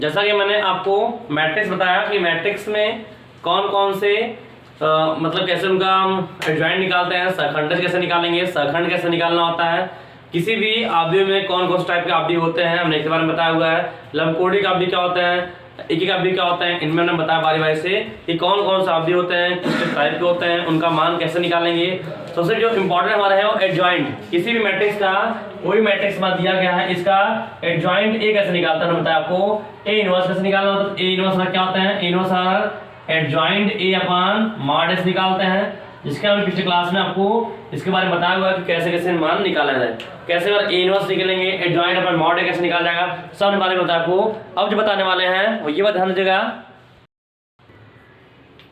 जैसा कि मैंने आपको मैट्रिक्स बताया कि मैट्रिक्स में कौन कौन से मतलब कैसे उनका एडजॉइंट निकालते हैं, सहखंडज कैसे निकालेंगे, सहखंड कैसे निकालना होता है, किसी भी आवधियों में कौन कौन से टाइप के आवधिक होते हैं हमने इसके बारे में बताया हुआ है। लंबकोटिक आवधिक क्या होते हैं, एकिक आवधिक क्या होते हैं, इनमें हमने बताया बारी बारी से कि कौन कौन से आवधिक होते हैं, किस टाइप के होते हैं, उनका मान कैसे निकालेंगे। सबसे जो इंपॉर्टेंट हमारा है वो एडजॉइंट। किसी भी मैट्रिक्स का कोई मैट्रिक्स मान दिया गया है, इसका एडजॉइंट ए कैसे निकालता है बताया आपको। ए इनवर्स कैसे निकालना होता है, ए इनवर्स क्या होता है, ए inverse adjoint A upon mod S निकालते हैं, जिसके हमने पिछले क्लास में आपको इसके बारे में बताया हुआ है कि कैसे कैसे मान निकाला जाए, कैसे ए इनवर्स निकलेंगे, एडजॉइंट अपॉन मॉड ए कैसे निकाला जाएगा, सब बारे में बताया आपको। अब जो बताने वाले हैं वो ये बात ध्यान दीजिएगा,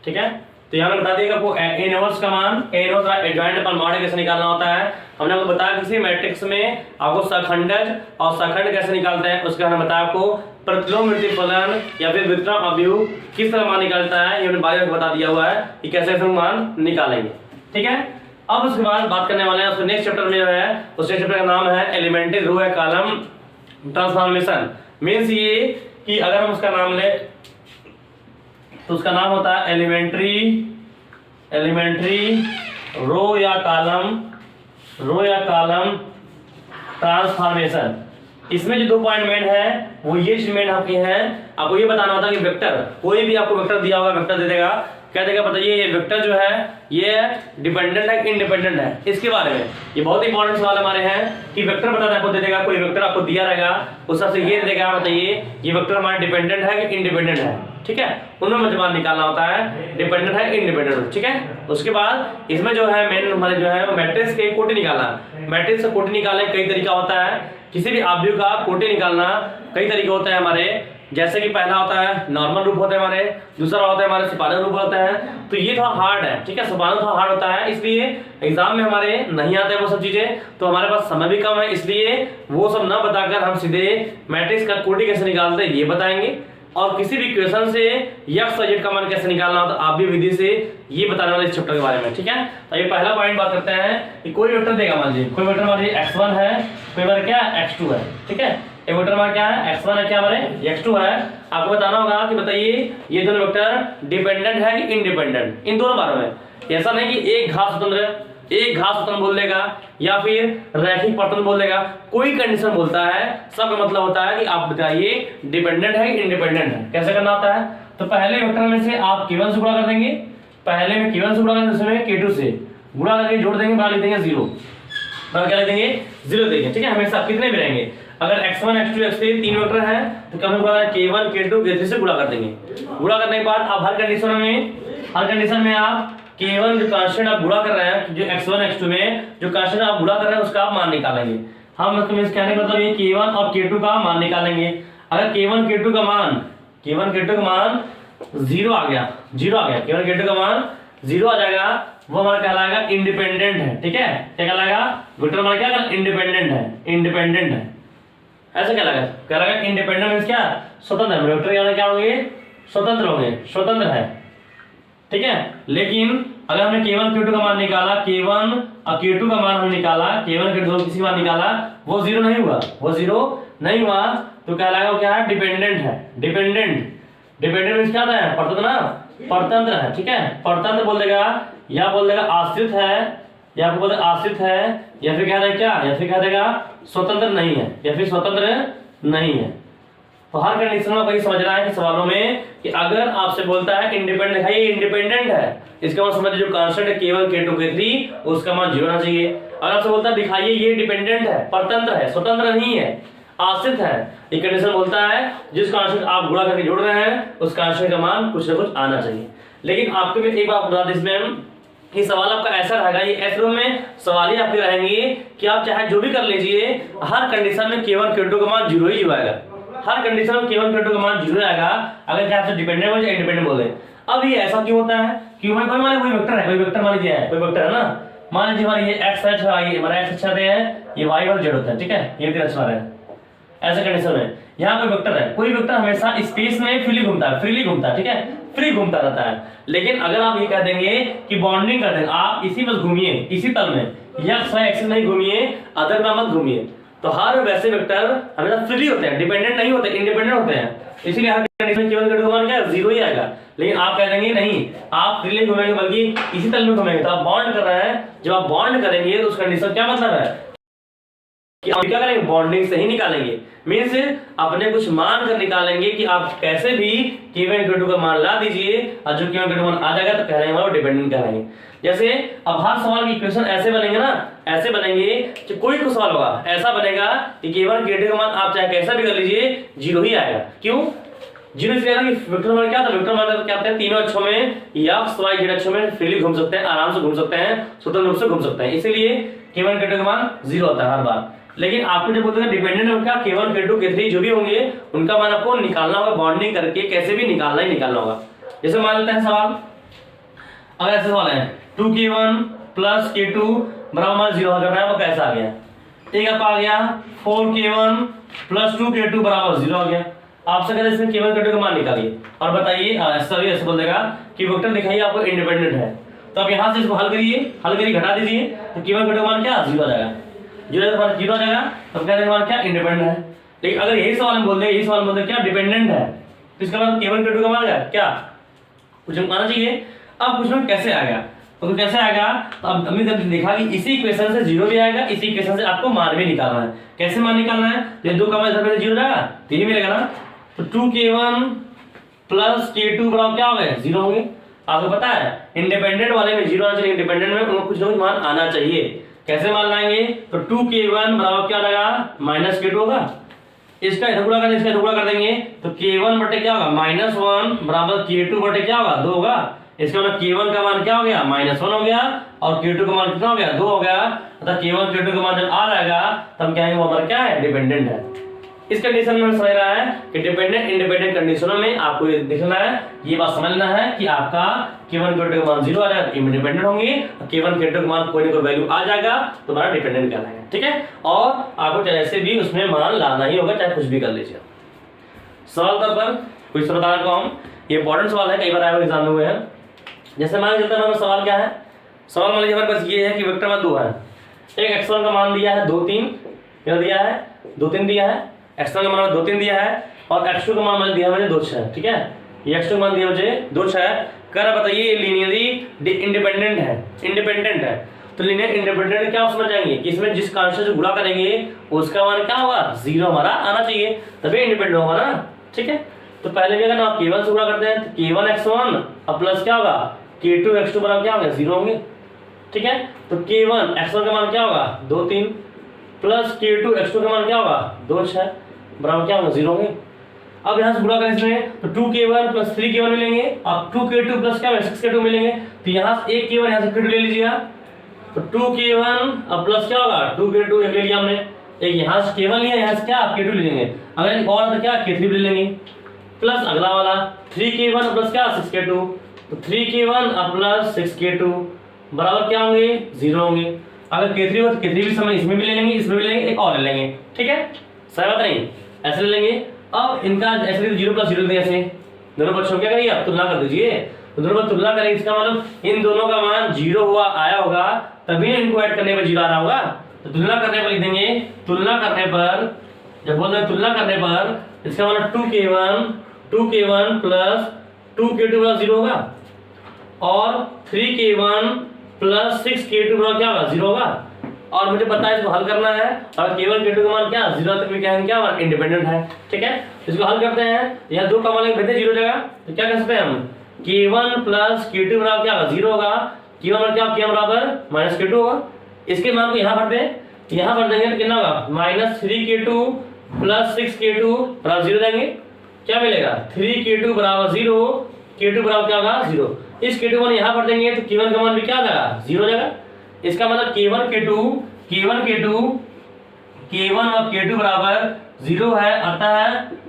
ठीक है। तो यहाँ में बता दिएगा आपको ए इनवर्स का मान, a inverse adjoint upon mod a कैसे निकालना होता है। हमने आपको बताया किसी मैट्रिक्स में आपको सहखंडज और सहखंड कैसे निकालते हैं, उसका हमने बताया आपको प्रतिलोम प्रतिफलन या फिर वितरण अवयव किस तरह मान निकालता है, ये हमने बारे में बता दिया हुआ है कि कैसे कैसे मान निकालेंगे, ठीक है। अब उसके बाद बात करने वाले हैं उसके नेक्स्ट चैप्टर में जो है, उस नेक्स्ट चैप्टर का नाम है एलिमेंट्री रो या कॉलम ट्रांसफॉर्मेशन। मीन्स ये कि अगर हम उसका नाम ले तो उसका नाम होता है एलिमेंट्री रो या कॉलम ट्रांसफॉर्मेशन। इसमें जो 2 पॉइंट मेन है वो ये मेन आपके हैं। आपको ये बताना होता है कि वेक्टर, कोई भी आपको वेक्टर दिया होगा, वेक्टर दे देगा, क्या देगा बताइए, ये वेक्टर जो है ये डिपेंडेंट है कि इंडिपेंडेंट है, इसके बारे में ये बहुत इंपॉर्टेंट सवाल हमारे हैं कि वेक्टर बता आपको दे देगा, कोई वेक्टर आपको दिया रहेगा उस सबसे ये देगा बताइए ये वेक्टर हमारा डिपेंडेंट है कि इंडिपेंडेंट है, ठीक है। उनमें मुझे मान निकालना होता है डिपेंडेंट है इंडिपेंडेंट, ठीक है। उसके बाद इसमें जो है मेन हमारे जो है मैट्रिक्स के कोटि निकालना। मैट्रिक्स से कोटि निकालने कई तरीका होता है, किसी भी आवधिक का कोटि निकालना कई तरीके होते हैं हमारे। जैसे कि पहला होता है नॉर्मल रूप होते हैं हमारे, दूसरा होता है हमारे सोपान रूप होता है। तो ये थोड़ा हार्ड है, ठीक है, सोपान थोड़ा हार्ड होता है, इसलिए एग्जाम में हमारे नहीं आते वो सब चीजें, तो हमारे पास समय भी कम है, इसलिए वो सब ना बताकर हम सीधे मैट्रिक्स का कोटि कैसे निकालते हैं ये बताएंगे। और किसी भी क्वेश्चन से एक्स और जेड का मान कैसे निकालना होता है आप भी विधि से ये बताने वाले इस चैप्टर के बारे में, ठीक है। तो ये पहला पॉइंट बात करते हैं कि कोई वेक्टर देगा, मान लीजिए कोई वेक्टर मान लीजिए x1 है, कोई वेक्टर क्या x2 है, ठीक है। एक वेक्टर मान क्या है x1 है, क्या हमारे x2 है। आपको बताना होगा कि बताइए ये दोनों वेक्टर डिपेंडेंट है कि इंडिपेंडेंट, इन दोनों बारों में। ऐसा नहीं कि एक घात स्वतंत्र बोल देगा या फिर रैखिक परतंत्र बोल देगा, कोई कंडीशन बोलता है, सब का मतलब होता है कि आप बताइए डिपेंडेंट है कि इंडिपेंडेंट है। कैसे करना होता है, तो पहले वेक्टर में से आप k1 से गुणा कर देंगे, पहले में k1 से गुणा करेंगे, दूसरे में k2 से गुणा करके जोड़ देंगे, बाहर लिख देंगे 0, बाहर क्या लिख देंगे 0 देंगे, ठीक है। हमेशा कितने भी रहेंगे, अगर x1 x2 x3 तीन वेक्टर है तो क्या हम k1 k2 k3 से गुणा कर देंगे। गुणा करने के बाद आप हर कंडीशन में आप k1 जो कांस्टेंट आप गुणा कर रहे हैं, जो x1 x2 में जो कांस्टेंट आप गुणा कर रहे हैं उसका आप मान निकालेंगे। हम इसमें कहने का मतलब ये k1 और k2 का मान निकालेंगे। अगर k1 k2 का मान 0 आ गया, k1 k2 का मान 0 आ जाएगा, वो हमारा कहलाएगा इंडिपेंडेंट है, ठीक है। क्या कहलाएगा, वेक्टर हमारा क्या इंडिपेंडेंट है, ऐसा कहलाएगा इंडिपेंडेंट मींस क्या, स्वतंत्र है। वेक्टर क्या होंगे, स्वतंत्र है, ठीक है। लेकिन अगर हमने k1 k2 का मान निकाला, k1 और k2 का मान हमने निकाला, k1 k2 किसी मान निकाला, वो 0 नहीं हुआ, तो कहलाएगा वो क्या है, डिपेंडेंट है। डिपेंडेंट मींस क्या है, परतंत्र है, ठीक है। परतंत्र बोल देगा या बोल देगा आश्रित है, या आपको बोल देगा आश्रित है, या फिर कह देगा क्या, या फिर कह देगा स्वतंत्र नहीं है, तो हर कंडीशन में वही समझना है कि सवालों में कि अगर आपसे बोलता है इंडिपेंडेंट है, ये इंडिपेंडेंट है, इसका मतलब समझिए जो कांस्टेंट है k1 k2 k3 उसका मान 0 होना चाहिए। अगर आपसे बोलता है दिखाइए ये डिपेंडेंट है, परतंत्र है, स्वतंत्र नहीं है, आश्रित है, ये कंडीशन बोलता है जिस कांस्टेंट आप गुणा करके जोड़ रहे हैं उस कांस्टेंट का मान कुछ ना कुछ आना चाहिए। लेकिन आपको एक बात बता दें इसमें कि सवाल आपका ऐसा रहेगा, ये ऐसे रूप में सवाल ही आपके रहेंगे कि आप चाहे जो भी कर लीजिए, हर कंडीशन में k1 k2 का मान 0 ही आएगा, हर कंडीशन में k1 k2 का मान 0 आएगा, अगर चाहे तो डिपेंडेंट बोले या इंडिपेंडेंट बोले। अब ये ऐसा क्यों होता है, क्यों भाई कोई वेक्टर मान लीजिए कोई वेक्टर है ना, मान लीजिए हमारा ये x है, ये हमारा x अच्छा है, ये y और z होता है, ठीक है, ये तीन अच्छा है। ऐसे कंडीशन में यहाँ कोई वेक्टर है, कोई वेक्टर हमेशा स्पेस में फ्रीली घूमता है, ठीक है, फ्री घूमता रहता है। लेकिन अगर आप ये कह देंगे कि बाउंडिंग कर देंगे, आप इसी में घूमिए, इसी तल में, x y एक्सिस नहीं घूमिए, अदर में मत घूमिए, तो हर वैसे वेक्टर हमेशा फ्री होते हैं, डिपेंडेंट नहीं होते, इंडिपेंडेंट होते हैं, इसीलिए हर कंडीशन में केवल का मान क्या है, जीरो ही आएगा। लेकिन आप कह देंगे नहीं, आप फ्रीली घूमेंगे बल्कि इसी तल में घूमेंगे, तो आप बॉन्ड कर रहे हैं, जब आप बॉन्ड करेंगे तो उस कंडीशन क्या मतलब है कि आप क्या करेंगे, बॉन्डिंग से ही निकालेंगे। मीन्स अपने कुछ मान कर निकालेंगे कि आप कैसे भी K1 K2 का मान ला दीजिए और जो K1 K2 मान आ जाएगा तो कह वो डिपेंडेंट कहलाएंगे। जैसे अब हर सवाल की इक्वेशन ऐसे बनेंगे ना, ऐसे बनेंगे कि कोई कुछ सवाल होगा ऐसा बनेगा कि K1 K2 का मान आप चाहे कैसा भी कर लीजिए जीरो ही आएगा। क्यों जीरो? इसलिए कि वेक्टर मान क्या था, वेक्टर मान क्या होता है, तीनों अक्षों में x y z अक्षों में फ्रीली घूम सकते हैं, आराम से घूम सकते हैं, स्वतंत्र रूप से घूम सकते हैं, इसीलिए K1 K2 का मान जीरो होता है हर बार। लेकिन आपको जब बोलते हैं डिपेंडेंट उनका K1 K2 K3 जो भी होंगे उनका मान आपको निकालना होगा, बॉन्डिंग करके कैसे भी निकालना ही निकालना होगा। जैसे मान लेते हैं सवाल, अगर ऐसे सवाल है 2K1 प्लस K2 बराबर मान जीरो करना है, वो कैसा आ गया, एक आप आ गया 4K1 प्लस 2K2 बराबर जीरो आ गया। आपसे कहते हैं इसमें K1 K2 का मान निकालिए और बताइए, ऐसे बोल देगा कि वेक्टर दिखाइए आपको इंडिपेंडेंट है, तो आप यहाँ से इसको हल करिए, हल करिए घटा दीजिए तो K1 K2 का मान क्या जीरो आ जाएगा, जीरो आ जाएगा, तो कहने का मान क्या इंडिपेंडेंट है। लेकिन अगर यही सवाल हम बोल दें, यही सवाल बोल दें क्या डिपेंडेंट है, तो इसका मतलब K1 K2 का मान क्या कुछ आना चाहिए। अब कुछ में कैसे आ गया, तो कैसे आएगा, तो अब हमने जब देखा कि इसी इक्वेशन से जीरो भी आएगा, इसी इक्वेशन से आपको मान भी निकालना है। कैसे मान निकालना है, ये दो का मान इधर जीरो जाएगा तो ये मिलेगा ना, तो 2K1 प्लस K2 बराबर क्या हो गए, जीरो होंगे। आपको पता है इंडिपेंडेंट वाले में जीरो आना चाहिए, इंडिपेंडेंट में उनको कुछ ना कुछ मान आना चाहिए। कैसे मान लाएंगे, तो 2K1 बराबर क्या लगा माइनस K2 होगा, इसका इधर गुणा कर, इसका इधर गुणा कर देंगे तो K1 बटे क्या होगा -1 बराबर K2 बटे क्या होगा 2 होगा। इसका मतलब K1 का मान क्या हो गया -1 हो गया और K2 का मान कितना हो गया 2 हो गया। अतः K1 K2 का मान जब आ जाएगा तब कहेंगे वो हमारा क्या है, डिपेंडेंट है। इस कंडीशन में समझ रहा है कि डिपेंडेंट इंडिपेंडेंट कंडीशनों में आपको ये देखना है, ये बात समझना है कि आपका K1 K2 का मान जीरो आ जाएगा तो इंडिपेंडेंट होंगे, K1 K2 का मान कोई ना कोई वैल्यू आ जाएगा तो हमारा डिपेंडेंट कहलाएगा। ठीक है, और आपको जैसे भी उसमें मान लाना ही होगा, चाहे कुछ भी कर लीजिए। सवाल तौर पर कुछ बताना को हम, ये इंपॉर्टेंट सवाल है, कई बार आया हुआ एग्जाम में हुए हैं। जैसे मान लीजिए हमारा सवाल क्या है, सवाल मान लीजिए हमारे पास ये है कि वेक्टर में 2 है, एक x1 का मान दिया है 2 3 क्या दिया है 2 3 दिया है, x1 का मान 2 3 दिया है और x2 का मान दिया है मुझे 2 6। ठीक है, ये x2 का मान दिया मुझे 2 6 कर, बताइए लीनियरली इंडिपेंडेंट है, इंडिपेंडेंट है तो लीनियर इंडिपेंडेंट क्या समझ जाएंगे कि इसमें जिस कांस्टेंट से गुणा करेंगे उसका मान क्या होगा, जीरो हमारा आना चाहिए तभी इंडिपेंडेंट होगा ना। ठीक है, तो पहले भी अगर आप K1 से गुणा करते हैं तो K1 x1 और प्लस क्या होगा K2 x2 बराबर क्या होगा, जीरो होंगे। ठीक है, तो K1 x1 का मान क्या होगा 2 3 प्लस K2 x2 का मान क्या होगा 2 6 बराबर क्या होगा, जीरो होंगे। अब यहाँ से गुणा करें इसमें तो 2K1 प्लस 3K1 मिलेंगे और 2K2 प्लस क्या 6K2 मिलेंगे, तो यहाँ से एक K1 यहाँ से K2 ले लीजिएगा तो 2K1 अब प्लस क्या होगा 2K2 एक ले लिया हमने, एक यहाँ से K1 लिया, यहाँ से क्या K2 ले लेंगे, अगर एक और तो क्या K3 भी ले लेंगे, प्लस अगला वाला 3K1 प्लस क्या 6K2 तो 3K1 प्लस 6K2 बराबर क्या होंगे, जीरो होंगे। अगर K3 हो तो K3 भी समय इसमें भी ले लेंगे, इसमें भी ले लेंगे, एक और ले लेंगे। ठीक है, सही बात नहीं, ऐसे ले लेंगे। अब इनका ऐसे जीरो प्लस जीरो ऐसे दोनों पक्षों क्या करिए आप तुलना कर दीजिए, तो दोनों पर तुलना करेंगे, इसका मतलब इन दोनों का मान जीरो हुआ आया होगा तभी इनको ऐड करने पर जीरो आना होगा। तो तुलना करने पर लिख देंगे, तुलना करने पर जब बोल रहे तुलना करने पर इसका मतलब 2K1 प्लस 2K2 बराबर जीरो होगा और 3K1 प्लस 6K2 बराबर क्या होगा, जीरो होगा। और मुझे पता है इसको हल करना है और K1 K2 का मान क्या जीरो तक भी क्या है, क्या इंडिपेंडेंट है। ठीक है, इसको हल करते हैं, यहाँ दो का मान भेजते जीरो जगह तो क्या कर सकते हैं हम, K1 प्लस K2 बराबर क्या होगा, जीरो होगा। K1 क्या K1 बराबर -K2 होगा, इसके मान को यहाँ भर दें, यहाँ भर देंगे तो कितना होगा -3K2 प्लस 6K2 बराबर जीरो देंगे, क्या मिलेगा 3K2 बराबर जीरो, K2 बराबर क्या होगा जीरो। इस K2 मान यहाँ भर देंगे तो K1 का मान भी क्या आ जाएगा, जीरो हो जाएगा। इसका मतलब K1 और K2 बराबर जीरो है, अतः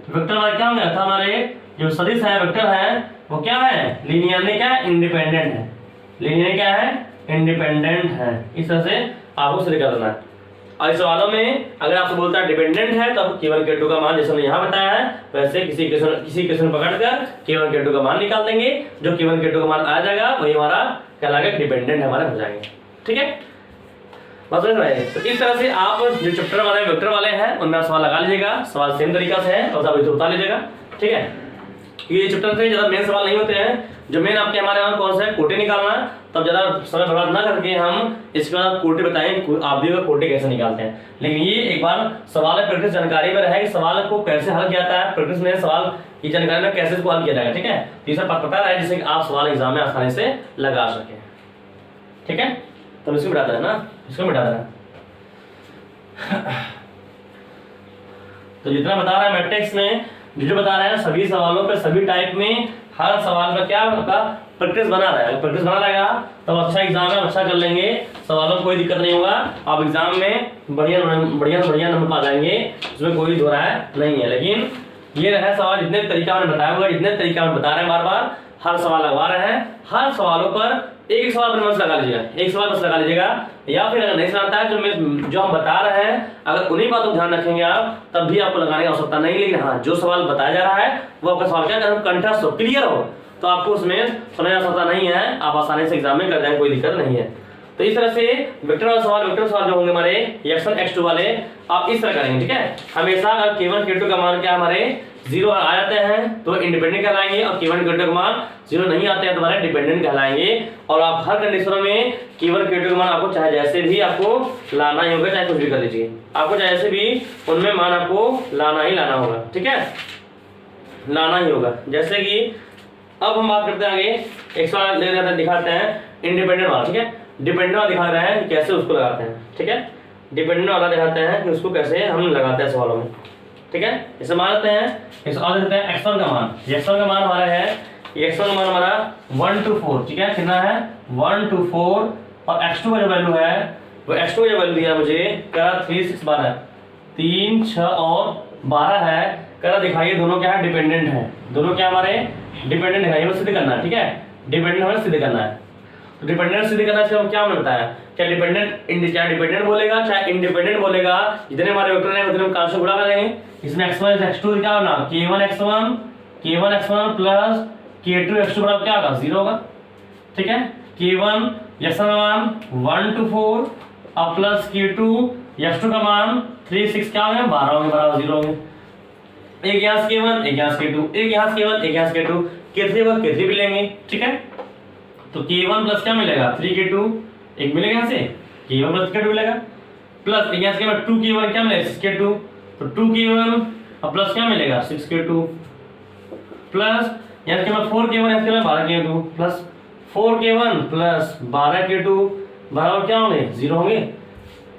वेक्टर हमारे क्या होंगे, अतः हमारे जो सदिश है वेक्टर है वो क्या है, लीनियरली क्या है, इंडिपेंडेंट है, लीनियरली क्या है, इंडिपेंडेंट है। इस तरह से आपको सिद्ध करना है। और इस सवालों में अगर आपसे बोलता है डिपेंडेंट है तो K1 K2 का मान जैसे हमने यहाँ बताया है वैसे किसी क्वेश्चन पकड़कर K1 K2 का मान निकाल देंगे, जो K1 K2 का मान आ जाएगा वही हमारा कहलाएगा डिपेंडेंट हमारे हो जाएंगे। ठीक है, बस समझ रहे हैं। तो इस तरह से आप जो चैप्टर वाले वेक्टर वाले हैं उनमें आप सवाल लगा लीजिएगा, सवाल सेम तरीका से है और आप इसे बता लीजिएगा, ठीक है। ये चैप्टर से ज़्यादा मेन सवाल नहीं होते हैं, जो मेन आपके हमारे यहाँ कौन सा है, कोटे निकालना। तब ज़्यादा समय बर्बाद ना करके हम इसके बाद कोटे बताएं आप भी कोटे कैसे निकालते हैं। लेकिन ये एक बार सवाल प्रैक्टिस जानकारी में रहे कि सवाल को कैसे हल किया जाता है, प्रैक्टिस में सवाल की जानकारी में कैसे इसको हल किया जाएगा, ठीक है। तो ये सब पता रहे जिससे कि आप सवाल एग्जाम में आसानी से लगा सकें, ठीक है। तो इसको मिटा देना ना, इसको मिटा देना। तो जितना बता रहा है मैट्रिक्स में जो बता रहा है सभी सवालों पे सभी टाइप में हर सवाल का क्या आपका प्रैक्टिस बना रहा है। प्रैक्टिस बना रहेगा तब अच्छा एग्जाम है, अच्छा कर लेंगे, सवालों में कोई दिक्कत नहीं होगा, आप एग्जाम में बढ़िया बढ़िया नंबर पा जाएंगे, इसमें कोई दो राय नहीं है। लेकिन ये रहा सवाल जितने तरीका मैंने बताया हुआ, जितने तरीका मैं बता रहे हैं बार बार हर सवाल लगवा रहे हैं, हर सवालों पर एक सवाल पर बस लगा लीजिएगा, एक सवाल बस लगा लीजिएगा। या फिर अगर नहीं समझता है जो हम बता रहे हैं अगर उन्हीं बातों को ध्यान रखेंगे आप तब भी आपको लगाने की आवश्यकता नहीं। लेकिन हाँ जो सवाल बताया जा रहा है वो आपका सवाल क्या कंठस्थ हो, क्लियर हो, तो आपको उसमें समझ आवश्यकता नहीं है, आप आसानी से एग्जाम में कर जाएंगे, कोई दिक्कत नहीं है। तो इस तरह से वेक्टर सवाल जो होंगे हमारे x1 x2 वाले आप इस तरह करेंगे, ठीक है। हमेशा अगर k1 k2 का मान क्या हमारे 0 आ जाते हैं तो इंडिपेंडेंट कहलाएंगे, और k1 k2 का मान 0 नहीं आते हैं तो हमारे डिपेंडेंट कहलाएंगे। और आप हर कंडीशनों में k1 k2 का मान आपको चाहे जैसे भी आपको लाना ही होगा, चाहे कुछ भी कर लीजिए, आपको चाहे जैसे भी उनमें मान आपको लाना ही लाना होगा, ठीक है, लाना ही होगा। जैसे कि अब हम बात करते हैं आगे, एक सवाल ले रहे हैं दिखाते हैं इंडिपेंडेंट वाला, ठीक है। डिपेंडेंट वाला दिखा रहे हैं कैसे उसको लगाते हैं, ठीक है। डिपेंडेंट वाला दिखाते हैं कि उसको कैसे हम लगाते हैं सवालों में, ठीक है। इसे मान लेते हैं, देते हैं x1 का मान, x1 का मान हमारा है, x1 का मान हमारा 1 to 4, ठीक है, कितना है 1 to 4, और x2 का जो वैल्यू है वो x2 का जो वैल्यू दिया मुझे कह 3 6 12 3 6 और 12 है, कह दिखाइए दोनों क्या है डिपेंडेंट है, दोनों क्या हमारे डिपेंडेंट है, ये सिद्ध करना है, ठीक है। डिपेंडेंट हमें सिद्ध करना है, तो डिपेंडेंट सिद्ध करना चाहिए, क्या मिलता है, क्या डिपेंडेंट बोलेगा चाहे इंडिपेंडेंट बोलेगा, जितने हमारे वेक्टर हैं उतने हम कांस्टेंट गुणा करेंगे। इसमें x1 x2 क्या होना, k1 x1 plus k2 x2 बराबर क्या होगा 0 होगा, ठीक है। k1 x1 का मान 1 to 4 और प्लस k2 x2 का मान 3 6 क्या होंगे 12 होंगे, बराबर 0 होंगे। एक यहाँ से k1 एक यहाँ से k2, एक यहाँ से k1 एक यहाँ से k2, k3 पर k3 भी लेंगे, ठीक है। तो k1 प्लस क्या मिलेगा 3k2, एक मिलेगा यहाँ से k1 प्लस k2 मिलेगा, प्लस यहाँ से 2k1 क्या मिलेगा 6k2, तो 2k1 और प्लस क्या मिलेगा 6k2, प्लस यहाँ से 4k1 यहाँ से 12k2, plus 4k1 plus 12k2 बराबर क्या होंगे 0 होंगे।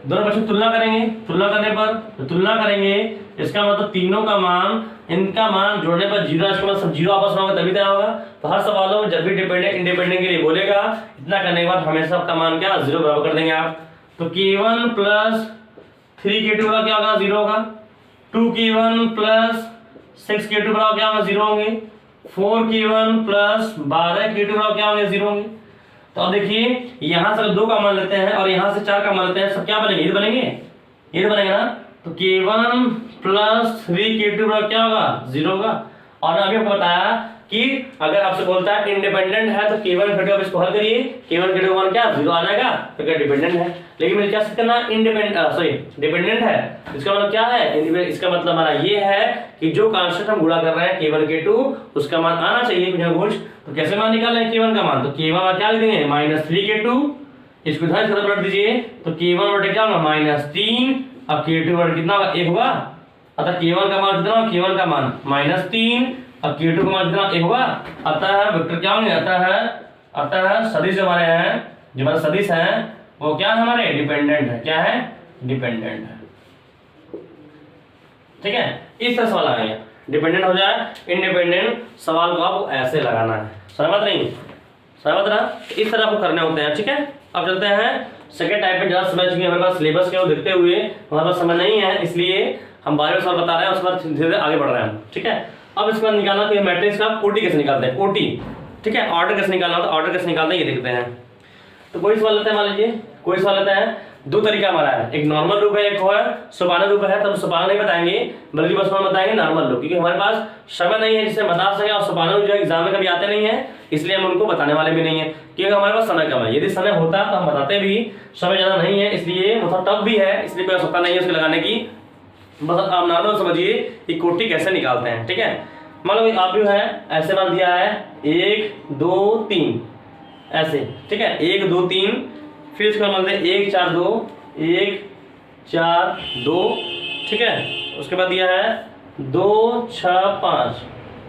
दोनों बच्चों तुलना करेंगे, तुलना करने पर तो तुलना करेंगे इसका मतलब तीनों का मान, इनका मान जोड़ने पर 0, इसका मतलब सब 0 आपस में होगा तभी तय होगा। तो हर सवालों में जब भी डिपेंडेंट इंडिपेंडेंट के लिए बोलेगा इतना करने के बाद हमेशा सबका मान क्या 0 बराबर कर देंगे आप। तो k1 प्लस 3k2 का क्या होगा 0 होगा, 2k1 प्लस 6k2 बराबर क्या होगा 0 होंगे, 4k1 प्लस 12k2 बराबर क्या होंगे 0 होंगे। तो अब देखिए यहाँ से 2 का मान लेते हैं और यहाँ से 4 का मान लेते हैं, सब क्या बनेंगे, ये बनेंगे, ये बनेंगे ना। तो k1 प्लस 3k2 बराबर क्या होगा 0 होगा। और अभी आपको बताया कि अगर आपसे बोलता है इंडिपेंडेंट है तो k1 k2 आप इसको हल करिए, k1 k2 मान क्या 0 आ जाएगा, तो क्या डिपेंडेंट है। लेकिन मुझे क्या करना डिपेंडेंट है, इसका मतलब क्या है, इसका मतलब हमारा ये है कि जो कांस्टेंट हम गुणा कर रहे हैं k1 k2 उसका मान आना चाहिए कुछ ना कुछ। तो कैसे मान निकालें k1 का मान, तो k1 क्या लिख देंगे -3k2, इसको इधर से पलट दीजिए तो k1 बटे क्या होगा -3 और k2 बटे कितना होगा 1 होगा। अतः k1 का मान कितना, k1 का मान -3 और k2 का मान कितना 1 होगा। अतः वेक्टर क्या होंगे, अतः सदिश हमारे हैं, जो हमारे सदिश हैं वो क्या है हमारे डिपेंडेंट है, क्या है डिपेंडेंट है, ठीक है। इस तरह सवाल आएंगे, डिपेंडेंट हो जाए इंडिपेंडेंट, सवाल को आपको ऐसे लगाना है, सहमत नहीं, सहमत ना, इस तरह आपको करने होते हैं, ठीक है। अब चलते हैं सेकंड टाइप में, ज्यादा समझ चुके हमारे पास सिलेबस के देखते हुए हमारे पास समय नहीं है, इसलिए हम 12वें सवाल बता रहे हैं, उसके बाद धीरे धीरे आगे बढ़ रहे हैं, ठीक है। अब इसके बाद निकालना कि मैट्रिक्स का कोटि कैसे निकालते हैं, कोटि, ठीक है, ऑर्डर कैसे निकालना होता है, ऑर्डर कैसे निकालते हैं ये देखते हैं। तो कोई सवाल लेते हैं, मान लीजिए कोई सवाल लेता है, दो तरीका हमारा है, एक नॉर्मल रूप है, एक है सोपान रूप है। तो हम सोपान नहीं बताएंगे बल्कि बस हम बताएंगे नॉर्मल रूप, क्योंकि हमारे पास समय नहीं है जिससे बता सके, और सोपान रूप जो एग्जाम में कभी आते नहीं है, इसलिए हम उनको बताने वाले भी नहीं है, क्योंकि हमारे पास समय कम है। यदि समय होता तो हम बताते भी, समय ज्यादा नहीं है इसलिए मतलब टफ भी है, इसलिए कोई आवश्यकता नहीं है उसको लगाने की। बस आप नॉर्मल समझिए कि कोटि कैसे निकालते हैं, ठीक है। मान लो आप जो है ऐसे मान दिया है 1 2 3 ऐसे, ठीक है, 1 2 3, फिर इसको मान लेते 1 4 2 1 4 2, ठीक है। उसके बाद दिया है 2 6 5,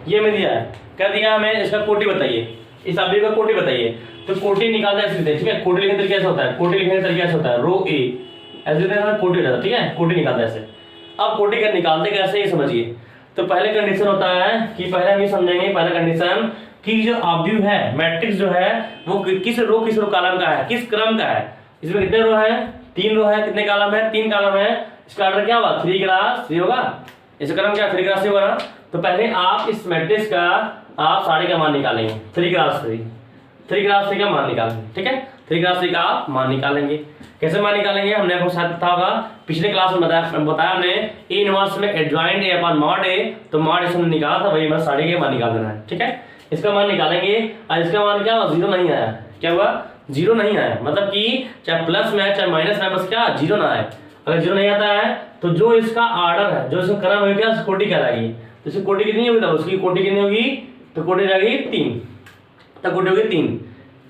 ये में दिया है, क्या दिया हमें, इसका कोटि बताइए, इस अवयव का कोटि बताइए। तो कोटि निकालते हैं ऐसे, ठीक है। कोटि लिखने तरीके से होता है, कोटि लिखने तरीके से होता है, रो ए ऐसे कोटि रहता है, ठीक है, कोटि निकालते हैं ऐसे। अब कोटि का निकालते कैसे ये समझिए। तो पहले कंडीशन होता है कि पहले हम ये समझेंगे, पहला कंडीशन कि जो अवयव है मैट्रिक्स जो है वो किस रो कॉलम का है, किस क्रम का है। इसमें कितने रो है, 3 रो है, कितने कॉलम है, 3 कॉलम है। इसका ऑर्डर क्या होगा, 3 क्रॉस 3 होगा, इसका क्रम क्या 3 क्रॉस 3 होगा ना। तो पहले आप इस मैट्रिक्स का आप सारे का मान निकालेंगे, 3 क्रॉस 3 का मान निकालेंगे, ठीक है। 3 क्रॉस 3 का आप मान निकालेंगे। कैसे मान निकालेंगे, हमने आपको शायद पता होगा, पिछले क्लास में बताया हमने ए इनवर्स में एडजॉइंट ए अपॉन मॉड ए, तो मॉड इसमें निकाला था, वही बस सारे के मान निकाल देना है, ठीक है। इसका मान निकालेंगे और इसका मान क्या हुआ, 0 नहीं आया। क्या हुआ, 0 नहीं आया, मतलब कि चाहे प्लस में है चाहे माइनस में है, बस क्या 0 ना आए। अगर 0 नहीं आता है तो जो इसका ऑर्डर है, जो इसका क्रम होगा, क्या कोटि कहलाएगी। तो इसकी कोटि कितनी होगी, उसकी कोटि कितनी होगी, तो कोटि जाएगी 3, तो कोटि होगी 3।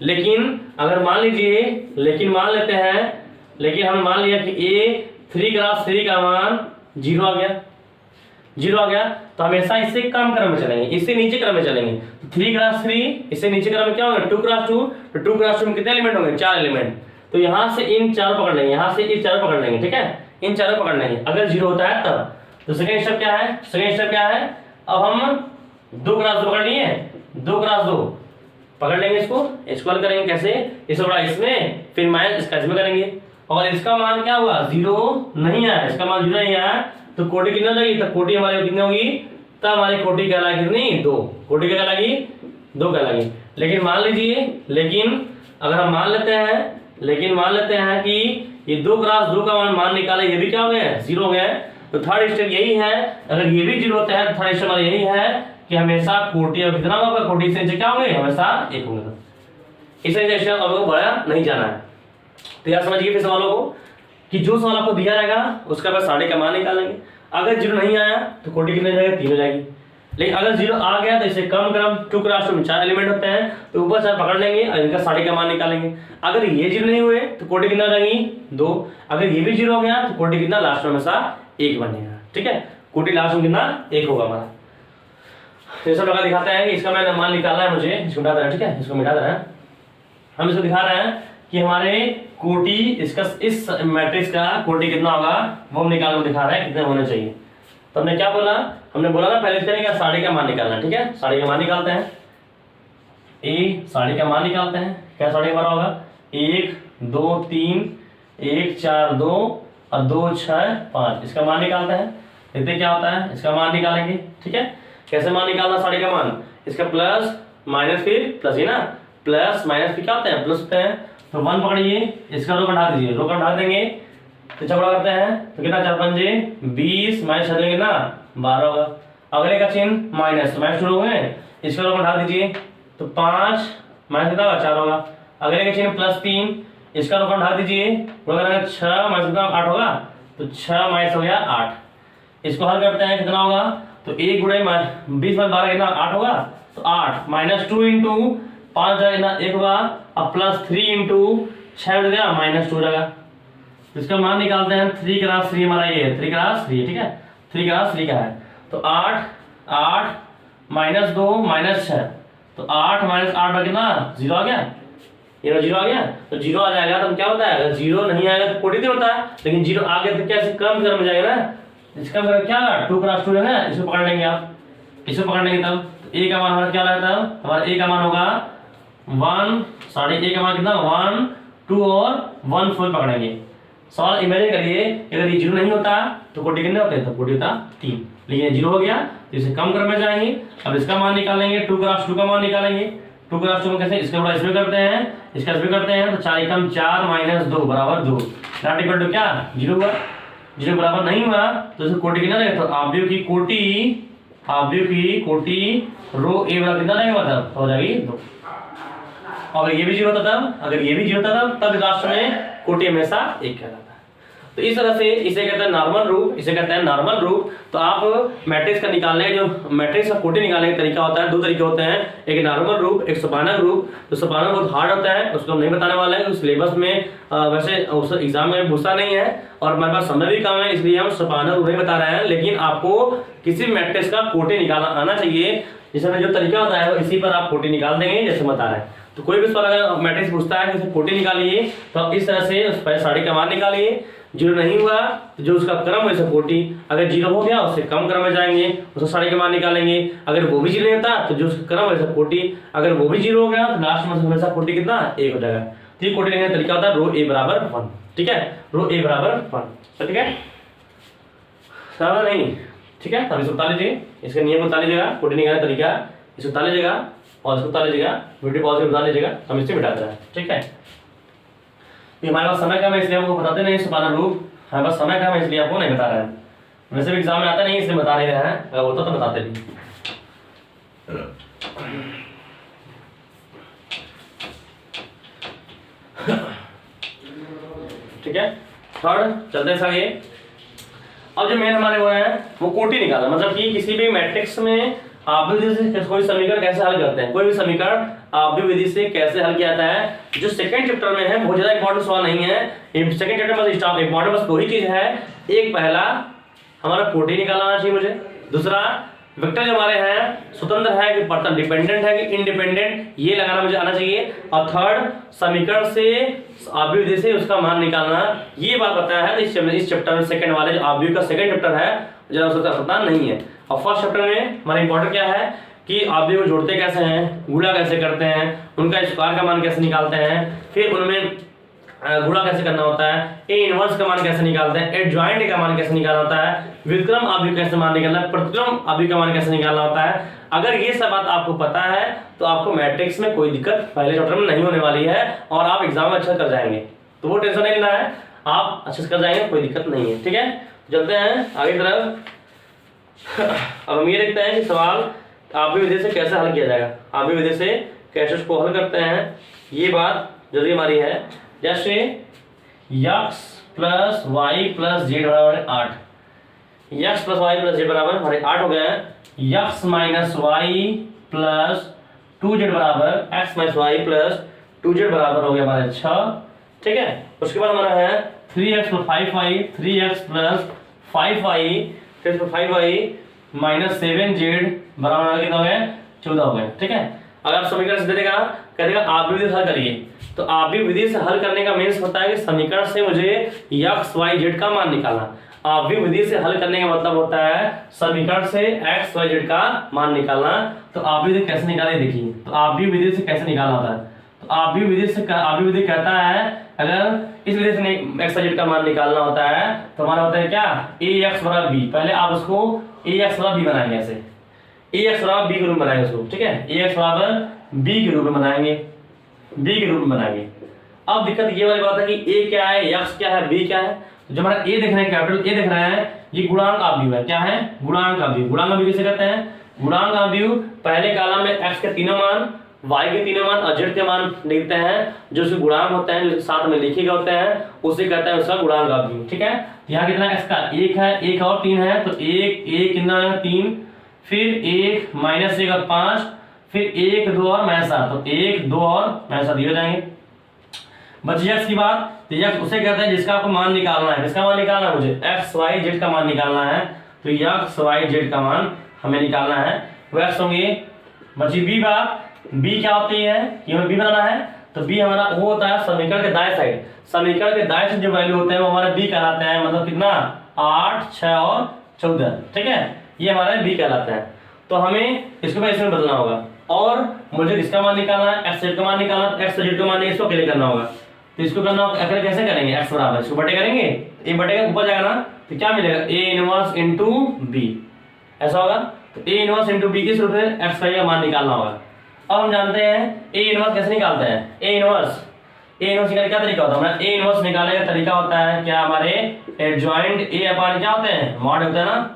लेकिन अगर मान लीजिए, लेकिन हमने मान लिया कि ए 3 क्रॉस 3 का मान 0 आ गया, तो हमेशा इससे कम क्रम में चलेंगे, इससे नीचे क्रम में चलेंगे। तो 3 क्रॉस 3, इससे नीचे क्रम में क्या होगा, 2 क्रॉस 2, तो 2 क्रॉस 2 में कितने एलिमेंट होंगे, 4 एलिमेंट। तो यहाँ से इन 4 पकड़ लेंगे, यहाँ से इन 4 पकड़ लेंगे, ठीक है, इन 4 पकड़ लेंगे। अगर 0 होता है तब। तो सेकेंड स्टेप क्या है, अब हम 2 क्रॉस 2 पकड़ लिए, 2 क्रॉस 2 पकड़ लेंगे, इसको स्क्वायर करेंगे, कैसे, इससे बड़ा इसमें, फिर माइनस इसका इसमें करेंगे। और इसका मान क्या हुआ, 0 नहीं आया, इसका मान 0 नहीं आया, तो कोटि कितना जाएगी, तो कोटि हमारी कितनी होगी, तब हमारी कोटि कहलाएगी कितनी, 2। कोटि क्या कहलाएगी, 2 कहलाएगी। लेकिन मान लीजिए, अगर हम मान लेते हैं कि ये 2 क्रॉस 2 का मान निकाले, ये भी क्या हो गया, 0 हो गया। तो थर्ड स्टेप यही है, अगर ये भी 0 होता है तो थर्ड स्टेप हमारा यही है कि हमेशा कोटि अब कितना होगा, कोटि से नीचे क्या होंगे, हमेशा 1 होंगे। इसे स्टेप आपको बढ़ा नहीं जाना है। तो यार समझिए फिर सवालों को कि जो सवाल आपको दिया रहेगा उसका बस सारे का मान निकालेंगे। अगर 0 नहीं आया तो कोटि कितने जाएगा, 3 हो जाएगी। लेकिन अगर 0 आ गया तो इसे कम क्रम 2 क्रॉस 2 में 4 एलिमेंट होते हैं, तो ऊपर 4 पकड़ लेंगे और इनका सारे का मान निकालेंगे। अगर ये 0 नहीं हुए तो कोटि कितना जाएगी, 2। अगर ये भी 0 हो गया तो कोटि कितना लास्ट में हमेशा 1 बनेगा, ठीक है। कोटि लास्ट में कितना 1 होगा हमारा। ये सब लगा दिखाते हैं कि इसका मैंने मान निकालना है मुझे, इसको मिटा देना, ठीक है, इसको मिटा देना है। हम इसको दिखा रहे हैं कि हमारे कोटि इसका इस मैट्रिक्स का कोटि कितना होगा वो हम निकाल कर दिखा रहे हैं, कितने होने चाहिए। तो हमने क्या बोला, हमने बोला ना पहले इसका साढ़े का मान निकालना है, ठीक है। साढ़े का मान निकालते हैं, साढ़े का मान निकालते हैं। क्या साढ़े का होगा, 1 2 3 1 4 2 और 2 6 5, इसका मान निकालते हैं। देखते क्या होता है, इसका मान निकालेंगे, ठीक है। कैसे मान निकालना साढ़े का मान, इसका प्लस माइनस फिर प्लस, ही ना, प्लस माइनस फिर क्या होते हैं, प्लस होते हैं। तो 1 पकड़िए, इसका रो हटा दीजिए, रो हटा देंगे तो चौड़ा करते हैं, तो कितना 4 पंजे 20, माइनस कर देंगे ना 12 होगा। अगले का चिन्ह माइनस, माइनस शुरू हुए, इसका रो हटा दीजिए तो 5 माइनस कितना होगा 4 होगा। अगले का चिन्ह प्लस 3, इसका रो हटा दीजिए, 6 माइनस कितना 8 होगा, तो 6 माइनस हो गया 8। इसको हल करते हैं, कितना होगा, तो 1 गुणे 20 में 12 कितना 8 होगा, तो 8 माइनस 2 इंटू 5 जाएगा 1 होगा, अब प्लस 3 इंटू 6 हो गया माइनस 2 जाएगा। इसका मान निकालते हैं, 3 क्रॉस 3 हमारा ये है, 3 क्रॉस 3, ठीक है, 3 क्रॉस 3 का है। तो 8 माइनस 2 माइनस 6, तो 8 माइनस 8 कितना 0 आ गया, ये 0 आ गया। तो 0 आ जाएगा तो क्या होता है, अगर 0 नहीं आएगा तो कोटि होता है, लेकिन 0 आ गया तो क्या कम क्रम में जाएगा ना, इसका मतलब क्या 2 क्रॉस 2 है, इसको पकड़ लेंगे आप, इसको पकड़ लेंगे तब तो a का मान हमारा क्या रहता है, हमारा a का मान होगा 1, साढ़े a का मान कितना 1 2 और 1 4 पकड़ेंगे। सवाल इमेजिन करिए, अगर ये 0 नहीं होता तो कोटि कितने होते हैं, तो कोटि होता 3, लेकिन 0 हो गया तो इसे कम क्रम में जाएंगे। अब इसका मान निकालेंगे, 2 क्रॉस 2 का मान निकालेंगे, 2 क्रॉस 2 में कैसे इसके बड़ा इसमें करते हैं, इसका इसमें करते हैं, तो 4 एकम 4 माइनस 2 बराबर 2, नॉट इक्वल टू क्या 0 हुआ। 0 बराबर नहीं हुआ तो इसको कोटि कितना रहेगा, तो आव्यूह की कोटि रो ए बराबर कितना रहेगा, मतलब हो जाएगी 2। अगर ये भी 0 होता तब, अगर ये भी 0 होता तब लास्ट में कोटि हमेशा 1 कहलाता है। तो इस तरह से इसे कहते हैं नॉर्मल रूप, इसे कहते हैं नॉर्मल रूप। तो आप मैट्रिक्स का निकालने जो मैट्रिक्स का कोटि निकालने का तरीका होता है, 2 तरीके होते हैं, एक नॉर्मल रूप, एक सोपानक रूप। तो सोपानक बहुत हार्ड होता है, उसको हम नहीं बताने वाले हैं, सिलेबस में वैसे उस एग्जाम में पूछता नहीं है और हमारे पास समय भी कम है, इसलिए हम सोपानक रूप नहीं बता रहे हैं। लेकिन आपको किसी मैट्रिक्स का कोटि निकालना आना चाहिए, जिसमें जो तरीका होता है इसी पर आप कोटि निकाल देंगे जैसे बता रहे हैं। तो कोई भी सवाल अगर मैट्रिक्स पूछता है कि कोटि निकालिए, तो आप इस तरह से उस पर साड़ी का मान निकालिए। 0 नहीं हुआ तो जो उसका क्रम है कोटि, अगर 0 हो गया उससे कम क्रम में जाएंगे, उसका साड़ी का मान निकालेंगे। अगर वो भी 0 नहीं होता तो जो उसका क्रम है कोटि, अगर वो भी 0 हो गया तो लास्ट में हमेशा कोटि कितना 1 हो जाएगा। तो ये कोटि निकालने का तरीका होता है रो ए बराबर 1, ठीक है, रो ए बराबर 1, ठीक है, समझ नहीं, ठीक है। अभी बता लीजिए, इसका नियम बता लीजिएगा, कोटि निकालने का तरीका इसको बता लीजिएगा और इसको बता लीजिएगा, वीडियो पॉज बता लीजिएगा, हम इससे मिटाते हैं, ठीक है। तो हमारे पास समय कम है इसलिए हमको बताते नहीं सोपानक रूप, हमारे पास समय कम है इसलिए आपको नहीं बता रहे हैं। वैसे भी एग्जाम में आता नहीं इसलिए बता नहीं रहे हैं, अगर होता तो बताते भी। ठीक है, थर्ड चलते हैं आगे। अब जो मेन हमारे वो है वो कोटि निकालना, मतलब कि किसी भी मैट्रिक्स में आव्यूह विधि से कोई समीकरण कैसे हल करते हैं, कोई भी समीकरण आव्यूह विधि से कैसे हल किया जाता है। जो सेकंड चैप्टर में है बहुत ज्यादा इंपॉर्टेंट सवाल नहीं है, सेकंड चैप्टर में स्टॉप इंपॉर्टेंट बस 2 ही चीज है। एक पहला हमारा कोटि निकालना आना चाहिए मुझे, दूसरा वेक्टर जो हमारे हैं स्वतंत्र है कि परतन डिपेंडेंट है कि इनडिपेंडेंट, ये लगाना मुझे आना चाहिए। और थर्ड समीकरण से आव्यूह विधि से उसका मान निकालना, ये बात बताया है। तो इस चैप्टर में सेकंड वाले जो आव्यूह का सेकंड चैप्टर है जरा उसका पता नहीं है। और फर्स्ट चैप्टर में हमारा इंपॉर्टेंट क्या है कि आव्यूह को जोड़ते कैसे हैं, गुणा कैसे करते हैं, उनका स्क्वायर का मान कैसे निकालते हैं, फिर उनमें गुणा कैसे करना होता है, ए इनवर्स का मान कैसे निकालते हैं, एडजॉइंट का मान कैसे निकालना होता है, व्युत्क्रम आव्यूह कैसे मान निकालना है, प्रतिक्रम आव्यूह का मान कैसे निकालना होता है। अगर ये सब बात आपको पता है तो आपको मैट्रिक्स में कोई दिक्कत पहले चैप्टर में नहीं होने वाली है और आप एग्जाम में अच्छा कर जाएंगे। तो वो टेंशन नहीं लेना है, आप अच्छे से कर जाएंगे, कोई दिक्कत नहीं है, ठीक है। चलते हैं आगे तरफ। अब हम ये देखते हैं कि सवाल आव्यूह विधि से कैसे हल किया जाएगा, आव्यूह विधि से कैसे उसको हल करते हैं, ये बात जरूरी हमारी है। जैसे x plus y plus z बराबर 8, x plus y plus z बराबर हमारे 8 हो गया है। x minus Y plus 2z बराबर x minus Y plus 2z बराबर हो गया हमारे 6, ठीक है। उसके बाद हमारा है 3x plus 5y, 3x plus 5y, फिर 5y माइनस 7z बराबर कितना हो गया 14 हो गया, ठीक है। अगर आप समीकरण से दे देगा कह देगा आव्यूह विधि से हल करिए, तो आव्यूह विधि से हल करने का मीन्स होता है कि समीकरण से मुझे x y z का मान निकालना। आव्यूह विधि से हल करने का मतलब होता है समीकरण से x y z का मान निकालना। तो आव्यूह विधि कैसे निकाले देखिए, तो आव्यूह विधि से कैसे निकालना होता है, तो आव्यूह विधि से आव्यूह विधि कहता है अगर इस विधि से x y z का मान निकालना होता है तो हमारा होता है क्या ax बराबर b, पहले आप उसको ax बराबर b बनाएंगे, ऐसे ax बराबर b के रूप में बनाएंगे उसको, ठीक है, ax बराबर b के रूप में बनाएंगे, b के रूप में बनाएंगे। अब दिक्कत ये वाली बात है कि a क्या है, x क्या है, b क्या है। तो जो हमारा a देख रहे हैं कैपिटल a देख रहे हैं, ये गुणांक आव्यूह है, क्या है गुणांक आव्यूह। गुणांक आव्यूह किसे कहते हैं, गुणांक आव्यूह पहले कॉलम में x के तीनों मान, y के तीनों मान और z के मान लिखते हैं, जो उसके गुणांक होते हैं जो साथ में लिखे गए होते हैं उसे कहते हैं उसका गुणांक आव्यूह, ठीक है। यहाँ कितना x का 1 है, 1 और 3 है, तो 1 1 कितना है 3, फिर 1 माइनस 1 और 5, फिर 1 2 और माइनस 7, तो 1 2 और माइनस 7 हो जाएंगे। बची x की बात, तो x उसे कहते हैं जिसका आपको मान निकालना है, किसका मान निकालना है मुझे x y z का मान निकालना है। तो x y z का मान हमें निकालना है, वो x होंगे। बची b बात, b क्या होती है, ये हमें b बनाना है, तो b हमारा वो होता है समीकरण के दाएं साइड, समीकरण के दाएं साइड जो वैल्यू होते हैं वो हमारा b कहलाते हैं, मतलब कितना 8 6 और 14, ठीक है, ये हमारा b कहलाता है। तो हमें इसको भी इसमें बदलना होगा और मुझे इसका मान निकालना है, x z का मान निकालना है, x z का मान इसको अकेले करना होगा। तो इसको करना अकेले कैसे करेंगे, x बराबर इसको बटे करेंगे, a बटे का ऊपर जाएगा ना, तो क्या मिलेगा a इनवर्स इनटू b, ऐसा होगा। तो a इनवर्स इनटू b किस रूप में x का मान निकालना होगा, अब हम जानते हैं ए इनवर्स कैसे निकालते हैं। ए इनवर्स निकालने क्या तरीका होता है। ए इनवर्स निकालने का तरीका होता है क्या, हमारे एडजॉइंट ए अपान क्या होते हैं, मॉड होते हैं ना।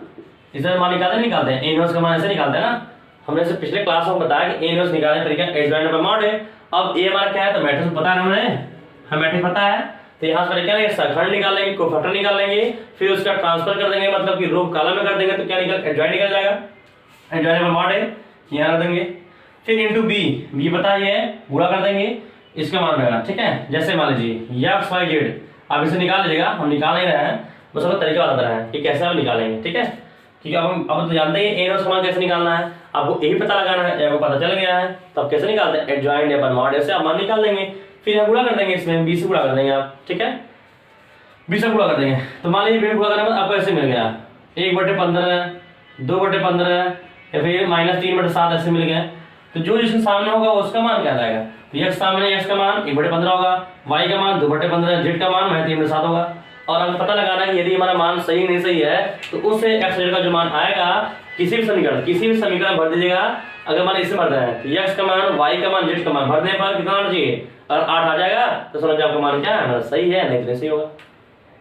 इसे मान निकालते हैं ए इनवर्स का मान ऐसे निकालते हैं ना। हमने से पिछले क्लास में बताया कि ए इनवर्स निकालने का तरीका एडजॉइंट अपान मॉड है। अब ए हमारा क्या है, तो मैट्रिक्स पता है हमें मैट्रिक्स पता है, तो यहाँ पर क्या लेंगे, सखंड निकाल लेंगे, कोफैक्टर निकाल लेंगे, फिर उसका ट्रांसफर कर देंगे, मतलब कि रो कॉलम में कर देंगे, तो क्या निकल एडजॉइंट निकल जाएगा। एडजॉइंट अपान मॉड है यहाँ रख देंगे, फिर इंटू बी पता है पूरा कर देंगे, इसका मान रहेगा। ठीक है, जैसे मान लीजिए एक्स वाई जेड, आप इसे निकाल लीजिएगा, हम निकाल नहीं रहे हैं, बस हमें तरीका बता रहा है कि कैसे हम निकालेंगे। ठीक है, क्योंकि अब तो जानते हैं ए इनवर्स का मान कैसे निकालना है, आपको यही पता लगाना है, आपको पता चल गया है, तो अब कैसे निकालते हैं, एडजॉइंट अपन मॉड ऐसे आप मान निकाल देंगे, फिर गुणा कर देंगे, इसमें बी से गुणा कर देंगे आप। ठीक है, बी से गुणा कर देंगे, तो मान लीजिए गुणा करने के बाद आपको ऐसे मिल गया 1/15, 2/15 या फिर -3/7 ऐसे मिल गया। तो जो जिसके सामने होगा उसका मान क्या आएगा, तो x सामने x का मान 1/15 होगा, y का मान 2/15, z का मान -3/7 होगा। और हमें पता लगाना है कि यदि हमारा मान सही नहीं सही है तो उससे x z का जो मान आएगा किसी भी समीकरण भर दीजिएगा। अगर मान इसे भर रहे हैं तो x का मान, y का मान, z का मान भरने पर कितना आना चाहिए, अगर 8 आ जाएगा तो समझ आपका मान क्या है, सही है, नहीं तो नहीं सही होगा।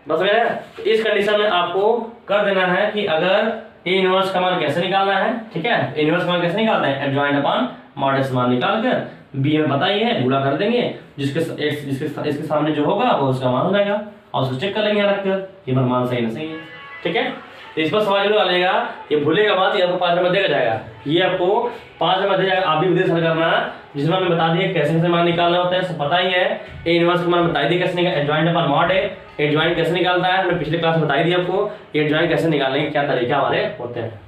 बस मेरा तो इस कंडीशन में आपको कर देना है कि अगर ए इनवर्स का मान कैसे निकालना है। ठीक है, ए इनवर्स का मान कैसे निकालते हैं, एडजॉइंट अपॉन मॉड मान निकाल कर बी में पता ही है, गुणा कर देंगे, जिसके इसके सामने जो होगा वो उसका मान हो जाएगा, और उसको चेक कर लेंगे यहाँ रखकर कि मान सही ना सही है। ठीक है, तो इस पर सवाल जरूर आएगा, ये भूलेगा बात, ये आपको 5 नंबर देगा जाएगा, ये आपको 5 नंबर दे जाएगा। आप भी विधि हल करना, जिसमें हमने बता दिया कैसे कैसे मान निकालना होता है, सब पता ही है। ए इनवर्स का मान बता दिया कैसे निकाल, एडजॉइंट अपॉन मॉड है, एडजॉइंट कैसे निकालता है, हमने पिछले क्लास में बताई दी आपको, एडजॉइंट कैसे निकालने के क्या तरीका हमारे होते हैं।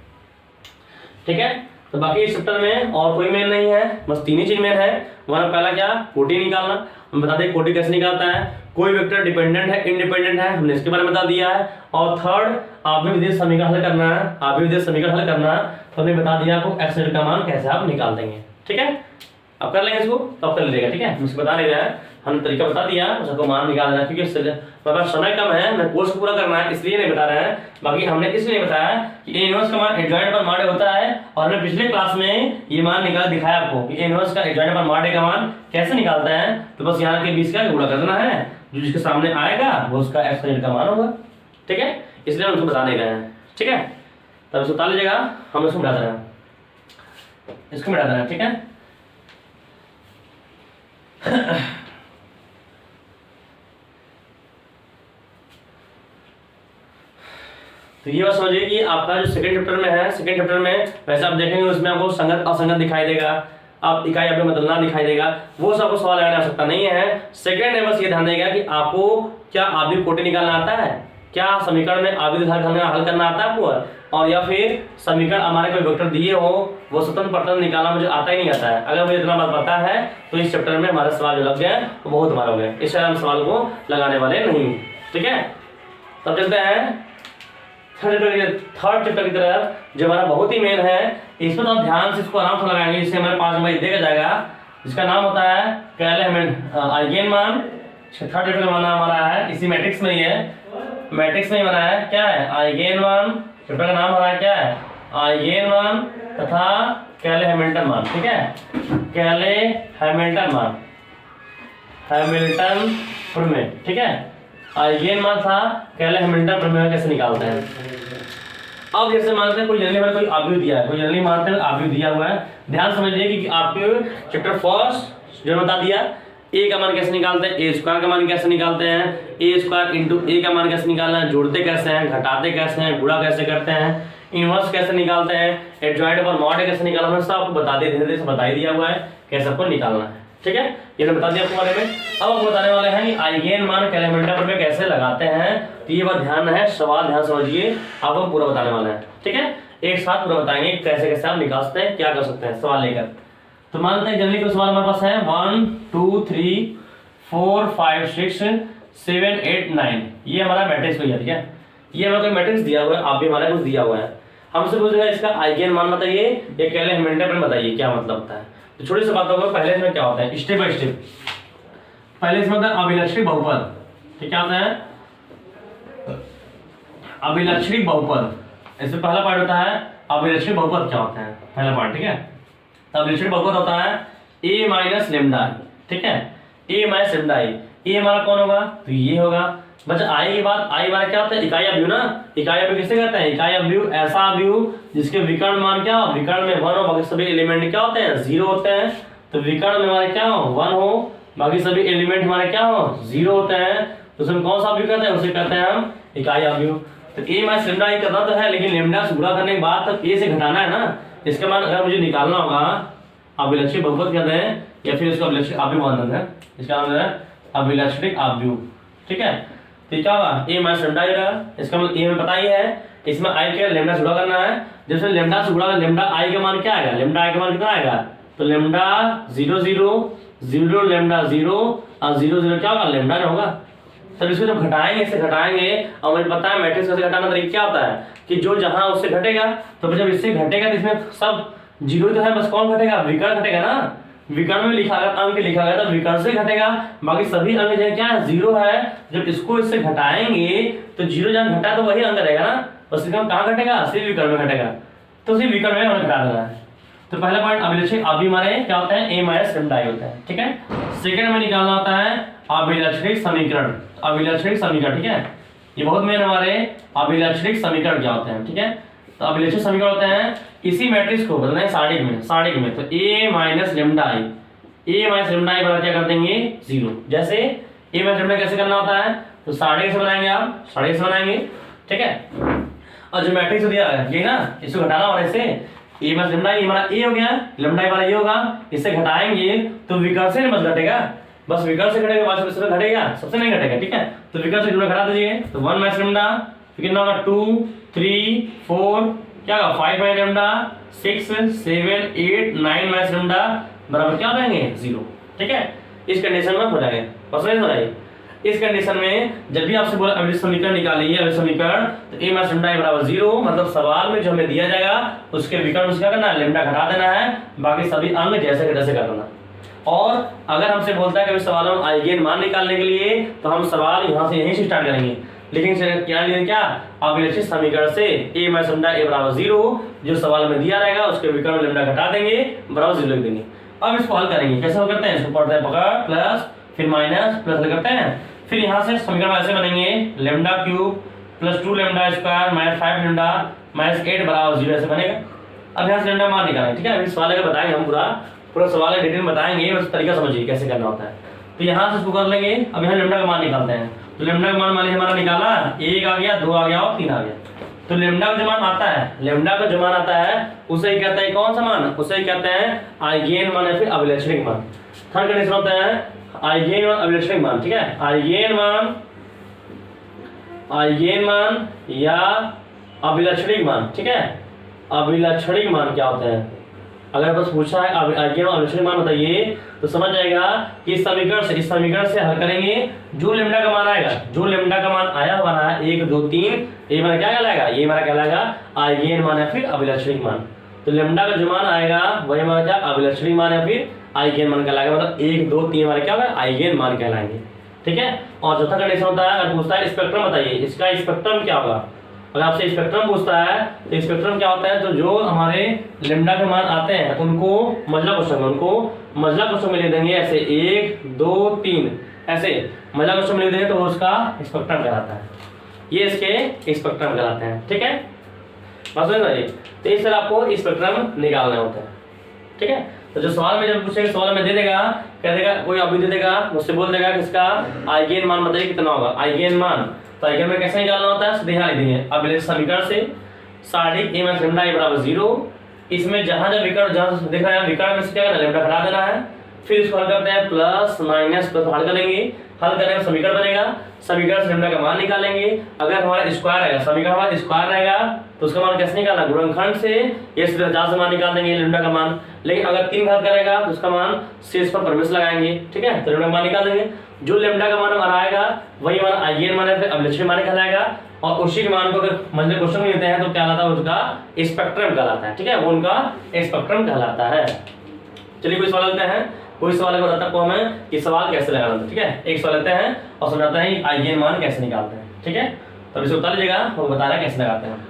ठीक है, तो बाकी इस चैप्टर में और कोई मेन नहीं है, बस 3 ही चीज मेन है। हमारा पहला क्या, कोटि निकालना, हम बता दें कोटि कैसे निकालता है, कोई वेक्टर डिपेंडेंट है इंडिपेंडेंट है, हमने इसके बारे में बता दिया है। और थर्ड, आप भी विधि समीकरण हल करना है, तो हमने बता दिया आपको एक्स जेड का मान कैसे आप निकाल देंगे। ठीक है, अब कर लेंगे इसको, तब कर लीजिएगा। ठीक है, मुझे बता नहीं रहा है, हमने तरीका बता दिया, उसको मान निकाल देना, क्योंकि मेरे पास समय कम है, मैं कोर्स को पूरा करना है इसलिए नहीं बता रहे हैं। बाकी हमने इसलिए बताया कि ए इनवर्स का मान एडजॉइंट अपॉन मॉड होता है, और हमने पिछले क्लास में ये मान निकाल दिखाया आपको कि ए इनवर्स का एडजॉइंट अपॉन मॉड का मान कैसे निकालता है। तो बस यहाँ के 20 का गुणा कर देना है, जो जिसके सामने आएगा वो उसका एक्स जेड का मान होगा। ठीक है, इसलिए हम उसको बता नहीं रहे हैं। ठीक है, तब इसको बता लीजिएगा, हम इसको मिटा देना है, इसको मिटा देना है। ठीक है, तो ये बात समझिए कि आपका जो सेकंड चैप्टर में है, सेकंड चैप्टर में वैसे आप देखेंगे उसमें आपको संगत असंगत दिखाई देगा, आप इकाई आपको बदलना दिखाई देगा, वो सब आपको सवाल लगाने आवश्यकता नहीं है। सेकंड में बस ये ध्यान देगा कि आपको क्या आवधिक कोटि निकालना आता है, क्या समीकरण में आवधिक हल करना आता है आपको, और या फिर समीकरण हमारे कोई वेक्टर दिए हो वो स्वतंत्र प्रकरण निकालना मुझे आता ही नहीं आता है। अगर मुझे इतना बात पता है तो इस चैप्टर में हमारे सवाल जो लग गए वो बहुत हमारे हो गए, इस हम सवाल को लगाने वाले नहीं। ठीक है, तब चलते हैं थर्ड चैप्टर की तरफ, जो हमारा बहुत ही मेन है। इसमें तो आप ध्यान से इसको आराम से लगाएंगे, इससे हमारे 5 नंबर देखा जाएगा, जिसका नाम होता है कैले आइगेन मान। थर्ड चैप्टर का माना हमारा है, इसी मैट्रिक्स में ही है, मैट्रिक्स में ही बना है, क्या है, आइगेन मान। चैप्टर का नाम हमारा क्या है, आइगेन मान तथा कैले हैमिल्टन मान। ठीक है, कैले हैमिल्टन मान, हैमिल्टन प्रमेय। ठीक है, आइगेन मान था, कैले हैमिल्टन प्रमेय कैसे निकालते हैं। अब जैसे मानते हैं कोई जनरली मान कोई आव्यूह दिया है, कोई जनरली मानते हैं आव्यूह दिया हुआ है, ध्यान समझिए कि आपके चैप्टर फर्स्ट जो बता दिया ए का मान कैसे निकालते हैं, ए स्क्वायर का मान कैसे निकालते हैं, ए स्क्वायर इंटू ए का मान कैसे निकालना है, जोड़ते कैसे हैं, घटाते कैसे हैं, गुणा कैसे करते हैं, इनवर्स कैसे निकालते हैं, एडजॉइंट अपॉन मॉड कैसे निकालना है, सब आपको बता दिया, धीरे धीरे बता दिया हुआ है कैसे आपको निकालना है। ठीक है, ये तो बता दिया आपको बारे में। अब आपको बताने वाले हैं कि आइगेन मान कैले हैमिल्टन प्रमेय कैसे लगाते हैं। तो ये बात ध्यान है, सवाल ध्यान समझिए, आपको पूरा बताने वाले हैं। ठीक है, एक साथ पूरा बताएंगे कैसे कैसे आप निकाल सकते हैं, क्या कर सकते हैं सवाल लेकर। तो मानते हैं जनरली कोई सवाल हमारे पास है 1 2 3 4 5 6 7 8 9, ये हमारा मैट्रिक्स हो ठीक है, ये हमारा कोई मैट्रिक्स दिया हुआ है, आप भी हमारा कुछ दिया हुआ है, हमसे पूछेगा इसका आइगेन मान बताइए, ये कैले हैमिल्टन प्रमेय बताइए क्या मतलब होता है। तो छोटी सी बात होगा, पहले इसमें क्या होता है, स्टेप बाय स्टेप। पहले इसमें होता है अभिलक्षणी बहुपद। ठीक क्या होता है, अभिलक्षणी बहुपद। इसमें पहला पार्ट होता है अभिलक्षणी बहुपद क्या होता है, पहला पार्ट। ठीक है, अब इलेक्ट्रिक बहुपद होता है a माइनस लेमडा आई, ठीक है, a माइनस लेमडा आई। ए हमारा कौन होगा, तो ये होगा। बच्चा आई की बात, आई हमारा क्या होता है, इकाई अवयव ना। इकाई अवयव किससे कहते हैं, इकाई अवयव ऐसा अवयव जिसके विकर्ण मान क्या हो, विकर्ण में 1 हो, बाकी सभी एलिमेंट क्या होते हैं, 0 होते हैं। तो विकर्ण में हमारे क्या हो, 1 हो, बाकी सभी एलिमेंट हमारे क्या हो, 0 होते हैं। तो उसमें कौन सा अवयव कहते हैं, उसे कहते हैं हम इकाई अवयव। तो ए माइनस लेमडा आई करना तो है, लेकिन लेमडा से गुणा करने के बाद तब ए से घटाना है ना। इसके बाद अगर मुझे निकालना होगा अभिलक्षित बहुपद कहते हैं, या फिर इसको अभिलक्षित अवयव मानते हैं, इसका नाम है अभिलक्षित अवयव, ठीक है। तो क्या होगा, ए माइनस लेमडा आई रहेगा। इसका मतलब ए हमें पता ही है, इसमें आई के लेमडा से गुणा करना है। जब से लेमडा से गुणा कर, लेमडा आई का मान क्या आएगा, लेमडा आई का मान कितना आएगा, तो लेमडा 0 0 0 लेमडा 0 और 0 0 क्या होगा, लेमडा ना होगा। तब इसको जब घटाएंगे, इससे घटाएंगे, और मुझे पता है मैट्रिक्स से घटाना तरीका क्या होता है कि जो जहां उससे घटेगा, तो जब इससे घटेगा तो इसमें सब 0 तो है, बस कौन घटेगा, विकर्ण घटेगा ना। विकर्ण में लिखा गया, अंक लिखा गया तो विकर्ण से घटेगा, बाकी सभी अंक जो क्या है 0 है। जब इसको इससे घटाएंगे तो 0 जहां घटा तो वही अंक रहेगा ना, बस इसका कहां घटेगा, सिर्फ विकर्ण में घटेगा। तो सिर्फ विकर्ण में हमें घटा देना है। तो पहला पॉइंट अभिलक्षित अवयव हमारे क्या होता है, ए माइनस लेमडा आई होता है, ठीक है। सेकंड में निकालना होता है अभिलक्षित समीकरण, अभिलक्षित समीकरण, ठीक है। ये बहुत मेन हमारे अभिलक्षित समीकरण क्या होते हैं, ठीक है। तो अभिलक्षित समीकरण होते हैं इसी मैट्रिक्स को बदलना है सारणिक में, सारणिक में। तो a minus lambda I, a minus lambda I बराबर क्या कर देंगे, 0। जैसे a माइनस लेमडा कैसे करना होता है, तो सारणिक से बनाएंगे, आप सारणिक से बनाएंगे, ठीक है। और जो मैट्रिक्स दिया है ये ना, इसको घटाना होने से a माइनस लेमडा आई हमारा a हो गया, लेमडा आई हमारा ये होगा। इससे घटाएंगे तो विकर्ण से बस घटेगा, बस विकर्ण से घटेगा, बस इससे घटेगा, सबसे नहीं घटेगा, ठीक है। तो विकर्ण से घटा दीजिए, तो 1 माइनस लेमडा, फिर कितना होगा 2 3 4 क्या होगा 5 माइनस लेमडा 6 7 8 9 माइनस लेमडा बराबर क्या हो जाएंगे 0, ठीक है। इस कंडीशन में हो जाएंगे, बस नहीं हो जाएगी। इस कंडीशन में जब भी आपसे बोला अभिलक्षित समीकरण निकालिए, अभिलक्षित समीकरण, तो a माइनस लेमडा बराबर 0, मतलब सवाल में जो हमें दिया जाएगा उसके विकर्ण से क्या करना है, लेमडा घटा देना है, बाकी सभी अंक जैसे के तैसे कर देना। और अगर हमसे बोलता है कि सवाल में आइगेन मान निकालने के लिए, तो हम सवाल यहाँ से यहीं से स्टार्ट करेंगे। लेकिन क्या लिखेंगे, क्या अभिलक्षित समीकरण से a माइनस लेमडा a बराबर 0, जो सवाल में दिया रहेगा उसके विकर्ण लेमडा घटा देंगे, बराबर 0 लिख देंगे। अब इसको हल करेंगे, कैसे हल करते हैं, इसको पढ़ते हैं, पकड़ प्लस फिर माइनस प्लस हल करते हैं। फिर यहाँ से समीकरण ऐसे बनेंगे, lambda cube plus 2 lambda square minus 5 lambda minus 8 बराबर 0 ऐसे बनेगा। अब यहाँ से लेमडा मान निकालेंगे, ठीक है। अभी सवाल अगर बताएंगे हम पूरा सवाल है डिटेल बताएंगे, बस तरीका समझिए कैसे करना होता है। तो यहाँ से इसको कर लेंगे। अब यहाँ लेमडा का मान निकालते हैं, तो लेमडा का मान मान लीजिए हमारा निकाला, 1 आ गया, 2 आ गया और 3 आ गया। तो लेमडा का जो मान आता है, लेमडा का जो मान आता है उसे ही कहते हैं कौन सा मान, उसे ही कहते हैं आइगेन मान या फिर अभिलक्षणिक मान। थर्ड कंडीशन होता है आइगेन मान अभिलक्षणिक मान, ठीक है। आइगेन मान या अभिलक्षणिक मान, ठीक है। अभिलक्षणिक मान क्या होता है, अगर बस पूछा है आइगेन और अभिलक्षणिक मान बताइए, तो समझ जाएगा कि इस समीकरण से हल करेंगे। जो लेमडा का मान आएगा, जो लेमडा का मान आया हुआ है 1 2 3, ये हमारा क्या कहलाएगा, ये हमारा कहलाएगा आइगेन मान या फिर अभिलक्षणिक मान। तो लेमडा का जो मान आएगा वही हमारा क्या अभिलक्षणिक मान या फिर आइगेन मान कहलाएगा, मतलब 1 2 3 हमारे क्या होगा आइगेन मान कहलाएंगे, ठीक है। और चौथा कंडीशन होता है, अगर पूछता है स्पेक्ट्रम बताइए, इसका स्पेक्ट्रम क्या होगा। अगर आपसे स्पेक्ट्रम पूछता है तो स्पेक्ट्रम क्या होता है, तो जो हमारे लेमडा के मान आते हैं उनको मंझला क्वेश्चन में ले देंगे, ऐसे 1 2 3 ऐसे मंझला क्वेश्चन में ले देंगे, तो उसका स्पेक्ट्रम कहलाता है। ये इसके स्पेक्ट्रम कहलाते हैं, ठीक है। बस तो इस तरह आपको स्पेक्ट्रम निकालना होता है, ठीक है। तो जो सवाल में जब पूछेगा, सवाल में दे देगा, कह देगा कोई अभी दे देगा, मुझसे बोल देगा कि इसका आइगेन मान बताइए कितना होगा, आइगेन मान। तो आइगेन में कैसे निकालना होता है, सीधे यहाँ लिख देंगे अभिलक्षित समीकरण से सारणिक a माइनस लेमडा बराबर 0। इसमें जहां जब विकर्ण जहां दिख रहा है विकर्ण में से क्या करना है, लेमडा घटा देना है। फिर इसको हल करते हैं, प्लस माइनस प्लस हल करेंगे, हल करने समीकरण बनेगा, समीकरण से लेमडा का मान निकालेंगे। अगर हमारा स्क्वायर रहेगा, समीकरण हमारा स्क्वायर रहेगा, तो उसका मान कैसे निकालना, गुणनखंड से ये सीधे 50 से मान निकाल देंगे लेमडा का मान। लेकिन अगर 3 घात करेगा तो उसका मान शेष पर परमेश लगाएंगे, ठीक है। तो लेमडा का मान निकाल देंगे। जो लेमडा का मान हमारा आएगा वही हमारा आइगेन मान है, फिर अभिलक्षणिक मान कहलाएगा। और उसी के मान को अगर मंझले क्वेश्चन में लेते हैं तो क्या कहलाता है, उसका स्पेक्ट्रम कहलाता है, ठीक है। वो उनका स्पेक्ट्रम कहलाता है। चलिए कोई सवाल लेते हैं, कोई सवाल अगर बताता को हमें कि सवाल कैसे लगाना है, ठीक है। एक सवाल लेते हैं और समझाते हैं आइगेन मान कैसे निकालते हैं, ठीक है। तो इसे बता लीजिएगा, वो बता रहा है कैसे लगाते हैं।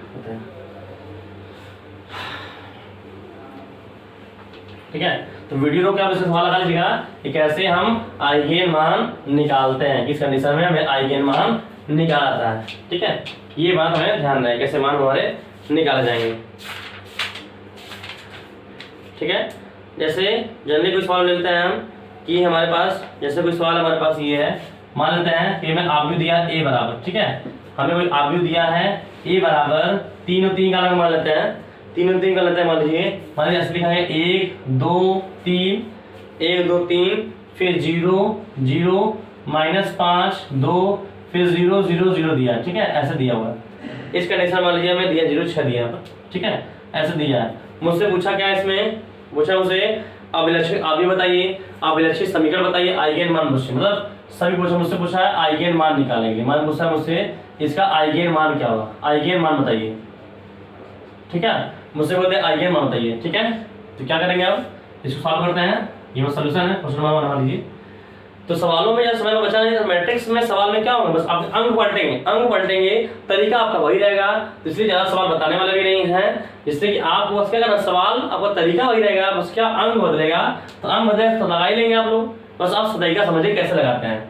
ठीक है। तो वीडियो रोक के आप इसका सवाल लगा लीजिएगा कि कैसे हम आइगेन मान निकालते हैं, किस कंडीशन में हमें आइगेन मान निकालता है। ठीक है, ये बात हमें ध्यान रहे कैसे मान हमारे निकाले जाएंगे। ठीक है, जैसे जनरली कोई सवाल लेते हैं हम कि हमारे पास, जैसे कोई सवाल हमारे पास ये है, मान लेते हैं कि हमें आव्यूह दिया ए बराबर, ठीक है, हमें कोई आव्यूह दिया है ए बराबर 3 और 3 का अलग मान लेते हैं, 3 और 3 का लेते हैं, मान लीजिए ऐसे लिखा है 1 2 3, 1 2 3, फिर 0 0 -5 2, फिर 0 0 0 दिया, ठीक है, ऐसे दिया हुआ है। इस कंडीशन मान लीजिए हमें दिया 0 6 दिया है, ठीक है, ऐसे दिया है। मुझसे पूछा क्या है, इसमें पूछा मुझसे अभिलक्षित आव्यूह बताइए, अभिलक्षित समीकरण बताइए, आइगेन मान मुझसे, मतलब सभी पूछा, मुझसे पूछा है आइगेन मान निकालेंगे, मान पूछा है मुझसे इसका आइगेन मान क्या होगा, आइगेन मान बताइए। ठीक है, मुझसे बोलते हैं आइगेन मान बताइए। ठीक है, तो क्या करेंगे अब, इसको सॉल्व करते हैं, ये वो सॉल्यूशन है, क्वेश्चन नंबर बना लीजिए। तो सवालों में या समय का बचा नहीं, मैट्रिक्स में सवाल में क्या होगा, बस आप अंक पलटेंगे, तरीका आपका वही रहेगा, तो इसलिए ज्यादा सवाल बताने वाले भी नहीं है, इसलिए कि आप बस क्या करना, सवाल आपका तरीका वही रहेगा, बस क्या अंक बदलेगा, तो अंक बदले तो लगा ही लेंगे आप लोग, बस आप तरीका समझिए कैसे लगाते हैं।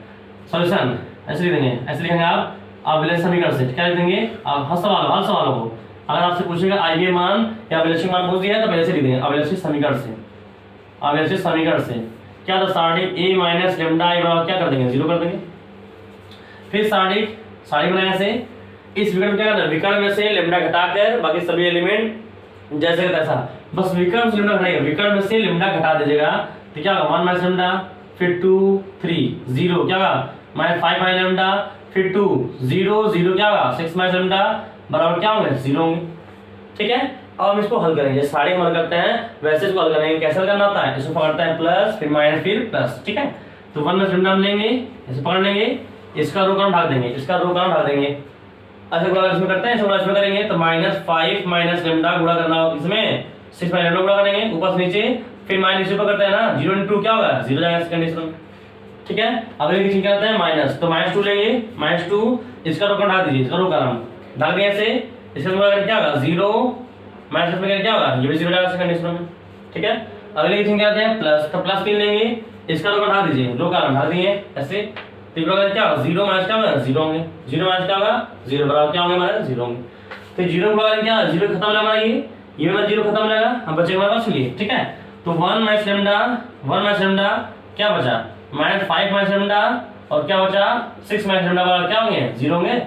सॉल्यूशन ऐसे लिख देंगे, ऐसे लिखेंगे आप अभिलक्षित समीकरण से, क्या लिख देंगे आप, हर सवालों को अगर आपसे पूछेगा आइगेन मान या अभिलक्षित मान पूछ दिया है तो पहले से लिख देंगे अभिलक्षित समीकरण से, अभिलक्षित समीकरण से क्या था, सारणिक a माइनस लेमडा i बराबर क्या कर देंगे, 0 कर देंगे। फिर सारणिक बनाने से इस विकर्ण क्या करना, विकर्ण में से लेमडा घटाकर बाकी सभी एलिमेंट जैसे का तैसा, बस विकर्ण से लेमडा घटाएगा, विकर्ण में से लेमडा घटा दीजिएगा, तो क्या होगा 1 माइनस लेमडा, फिर 2 3 0, क्या होगा -5 माइनस लेमडा, फिर 2 0 0, क्या होगा 6 माइनस लेमडा बराबर क्या होंगे, 0 होंगे। ठीक है, अब हम इसको हल करेंगे, सारे हल करते हैं वैसे इसको हल करेंगे, कैसे हल करना होता है, इसको पकड़ते हैं प्लस, फिर माइनस, फिर प्लस। ठीक है, तो 1 माइनस लेमडा हम लेंगे, इसे पकड़ लेंगे, इसका रो काम ढाक देंगे, इसका रो काम ढाक देंगे, ऐसे गुणा इसमें करते हैं, ऐसे गुणा इसमें करेंगे, तो -5 माइनस लेमडा गुणा करना होगा इसमें 6 माइनस लेमडा गुणा करेंगे ऊपर से नीचे, फिर माइनस ऊपर करते हैं ना, 0 × 2 क्या होगा 0 जाएगा इस कंडीशन में। ठीक है, अब एक चीज करते हैं माइनस, तो -2 लेंगे, -2 इसका रो काम ढाक दीजिए, इसका रो काम ढाक दिया ऐसे, इसका गुणा करके क्या होगा 0 माइनस में क्या होगा, ये भी 0 जाएगा कंडीशन में। ठीक है, अगले थिंग क्या आते हैं प्लस, तो प्लस 3 लेंगे, इसका रो हटा दीजिए, रो का हटा दिए ऐसे, तो रो क्या होगा 0 माइनस क्या होगा 0 होंगे, 0 माइनस क्या होगा 0 बराबर क्या होंगे हमारे 0 होंगे। तो 0 बराबर क्या 0 खत्म हो जाएगा, ये वाला 0 खत्म हो जाएगा, हम बचेगा हमारे पास लिए। ठीक है, तो 1 माइनस लेमडा क्या बचा, -5 माइनस लेमडा और क्या बचा 6 माइनस लेमडा बराबर क्या होंगे 0 होंगे।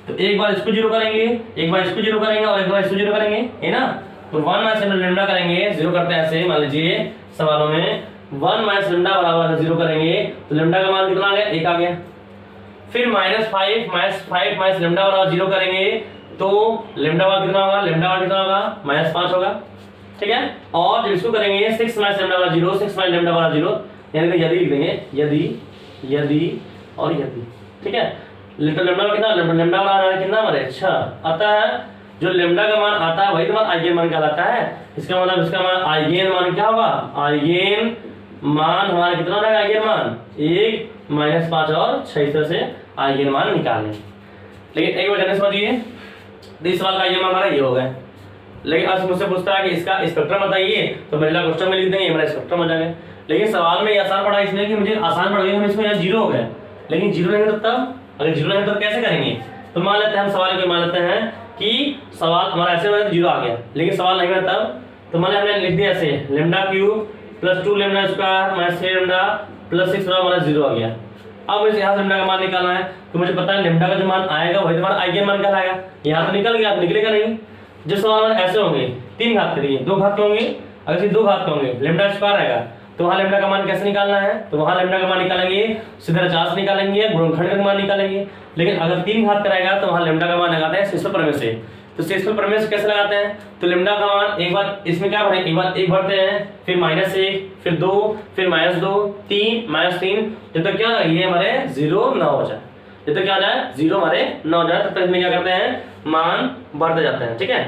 तो एक बार इसको 0 करेंगे, एक बार इसको 0 करेंगे और एक बार इसको 0 करेंगे, है ना। तो 1 माइनस लेमडा करेंगे, 0 करते हैं ऐसे, मान लीजिए सवालों में 1 माइनस लेमडा बराबर 0 करेंगे, तो लेमडा का मान कितना आ गया 1 आ गया। फिर -5 माइनस लेमडा बराबर 0 करेंगे, तो लेमडा मान कितना होगा, लेमडा मान कितना होगा -5 होगा। ठीक है, और जब इसको करेंगे 6 माइनस लेमडा बराबर 0, 6 माइनस लेमडा बराबर 0, यानी कि यदि लिख देंगे, यदि और यदि। ठीक है, लेमडा कितना, लेमडा बराबर कितना हमारे 6 आता है, जो लेमडा का मान आता है वही तुम्हारा आइगेन मान कहलाता है। इसका मतलब इसका मान आइगेन मान क्या होगा, आइगेन मान हमारा कितना रहेगा, आइगेन मान 1 -5 और 6, इस तरह से आइगेन मान निकालें। लेकिन एक बार जाने समझिए, तो इस सवाल का आइगेन मान हमारा ये हो गया। लेकिन आज मुझसे पूछता है कि इसका स्पेक्ट्रम बताइए, तो पहला क्वेश्चन में लिख देंगे हमारा स्पेक्ट्रम हो जाएगा। लेकिन सवाल में ये आसान पड़ा इसलिए कि मुझे आसान पड़ गई, हम इसमें 0 हो गए, लेकिन 0 नहीं तो तब, अगर 0 नहीं तो कैसे करेंगे। तो मान लेते हैं हम सवाल को, मान लेते हैं कि सवाल हमारा ऐसे में 0 आ गया, लेकिन सवाल नहीं है तब, तो मैंने हमने लिख दिया ऐसे lambda cube plus 2 lambda square minus 3 lambda plus 6 बराबर 0 आ गया। अब इस यहाँ से लेमडा का मान निकालना है, तो मुझे पता है लेमडा का जो मान आएगा वही तुम्हारा आइगेन मान कहलाएगा। यहाँ तो निकल गया, निकलेगा नहीं। जो सवाल ऐसे होंगे 3 घात के लिए 2 घात के होंगे, अगर 2 घात के होंगे लेमडा स्क्वायर आएगा, तो वहाँ लेमडा का मान कैसे निकालना है, तो वहाँ लेमडा का मान निकालेंगे सीधे 50 निकालेंगे, गुणनखंड का मान निकालेंगे। लेकिन अगर 3 घात कराएगा तो वहाँ लेमडा का मान लगाते हैं शेषफल प्रमेय से। तो शेषफल प्रमेय से कैसे लगाते हैं, तो लेमडा का मान एक बार इसमें क्या भरें, एक बार 1 भरते हैं, फिर -1, फिर 2, फिर -2, 3, -3, जब तक क्या ये हमारे 0 ना हो जाए, जब तक क्या आ जाए 0 हमारे ना हो जाए, तब तक इसमें क्या करते हैं मान बढ़ते जाते हैं। ठीक है,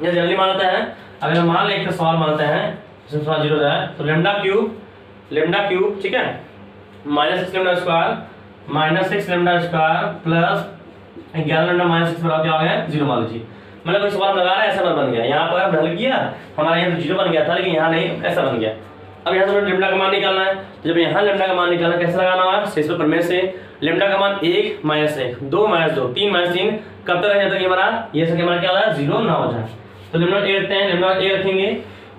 ये जनरली मानते हैं। अगर मान लें एक सवाल मानते हैं जिसमें सवाल 0 जाए, तो लेमडा क्यूब ठीक है -6 lambda square -6 lambda square plus 11 lambda -6 बराबर क्या हो गया 0 मान लीजिए। मतलब कोई सवाल लगा रहा है, ऐसा बन गया, यहाँ पर ढल गया, हमारा यहाँ तो 0 बन गया था, लेकिन यहाँ नहीं, ऐसा बन गया। अब यहाँ से लेमडा का मान निकालना है, तो जब यहाँ लेमडा का मान निकालना कैसे लगाना होगा, शेषफल प्रमेय से लेमडा का मान 1 माइनस 1, 2 माइनस 2, 3 माइनस 3, कब तक रह जाता है हमारा, ये संख्या हमारा क्या होगा, 0 ना हो जाए। तो लेमडा a रखते हैं, लेमडा a रखेंगे,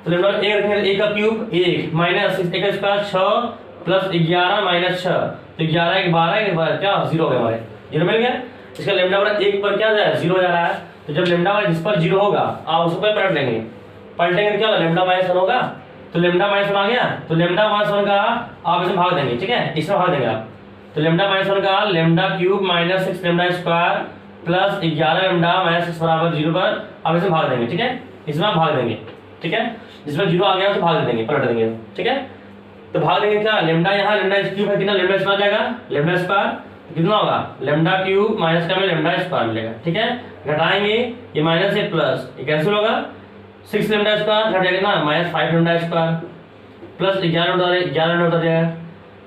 तो लेमडा a रखेंगे, a का क्यूब 1 माइनस 1 का स्क्वायर 6 प्लस 11 माइनस 6, तो 11 1 12 क्या 0 हो गया, हमारे 0 मिल गया। इसका लेमडा बराबर 1 पर क्या जाए 0 जा रहा है, तो जब लेमडा वाला जिस पर 0 होगा आप उस पर पलट लेंगे, पलटेंगे तो क्या होगा, लेमडा माइनस 1 होगा, तो लेमडा माइनस 1 आ गया, तो लेमडा माइनस 1 का आप इसे भाग देंगे, ठीक है, इसमें भाग देंगे आप, तो लेमडा माइनस 1 का lambda cube minus 6 lambda square plus 11 lambda minus 6 बराबर 0 पर आप इसे भाग देंगे, ठीक है, इसमें आप भाग देंगे, ठीक है, जिसमें 0 आ गया उसे भाग देंगे, पलट देंगे, ठीक है। तो भाग देंगे क्या, लेमडा यहाँ लेमडा क्यूब है कितना, लेमडा स्क्वायर जाएगा, लेमडा स्क्वायर कितना होगा, लेमडा क्यूब माइनस का में लेमडा स्क्वायर मिलेगा, ठीक है, घटाएंगे ये माइनस से प्लस, ये कैंसिल होगा, 6 लेमडा स्क्वायर घट जाएगा ना minus 5 lambda square plus 11 lambda उतर जाएगा,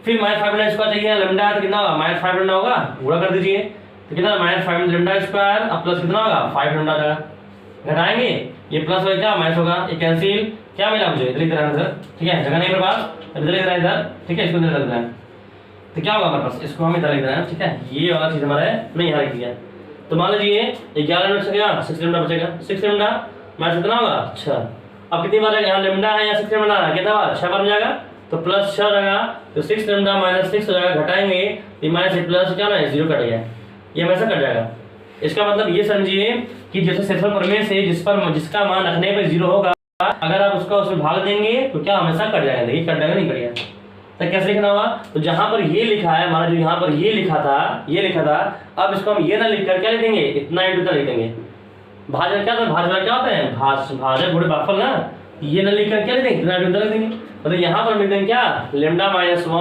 फिर माइनस 5 लेमडा स्क्वायर चाहिए, लेमडा तो कितना होगा माइनस 5 लेमडा होगा, गुणा कर दीजिए, तो कितना माइनस 5 लेमडा स्क्वायर अब प्लस कितना होगा 5 लेमडा जाएगा, घटाएंगे ये प्लस होगा क्या माइनस होगा, ये कैंसिल, क्या मिला मुझे इधर लिख रहा है सर, ठीक है, जगह नहीं मेरे पास, इधर लिख रहा है इधर, ठीक है, इसको इधर लिख रहा है, तो क्या होगा हमारे पास, इसको हम इधर लिख रहे हैं, ठीक है, ये वाला चीज हमारा मैं यहाँ लिख दिया। तो मान लीजिए 11 लेमडा बचेगा, 6 लेमडा बचेगा, 6 लेमडा माइनस कितना होगा 6, अब कितनी बार यहाँ लेमडा है या 6 लेमडा है, कितना बार 6 बार हो जाएगा, तो प्लस 6 रहेगा, तो 6 लेमडा माइनस 6 हो जाएगा, घटाएंगे ये माइनस प्लस क्या ना 0 कट गया, ये हमेशा कट जाएगा। इसका मतलब ये समझिए कि जैसे शेषफल प्रमेय से जिसका मान रखने पर 0 होगा, अगर आप उसका उसमें भाग देंगे तो क्या हमेशा कट जाएगा, देखिए कट जाएगा नहीं कट जाएगा। तो कैसे लिखना होगा, तो जहां पर ये लिखा है हमारा, जो यहाँ पर ये लिखा था, अब इसको हम ये ना लिख कर क्या लिख देंगे, इतना इंटू इतना लिख देंगे, भाजक क्या होता है, भाजक गुणे भागफल ना, ये ना लिख कर क्या लिख देंगे, इतना इंटू इतना लिख देंगे, मतलब यहाँ पर लिख देंगे क्या लेमडा माइनस 1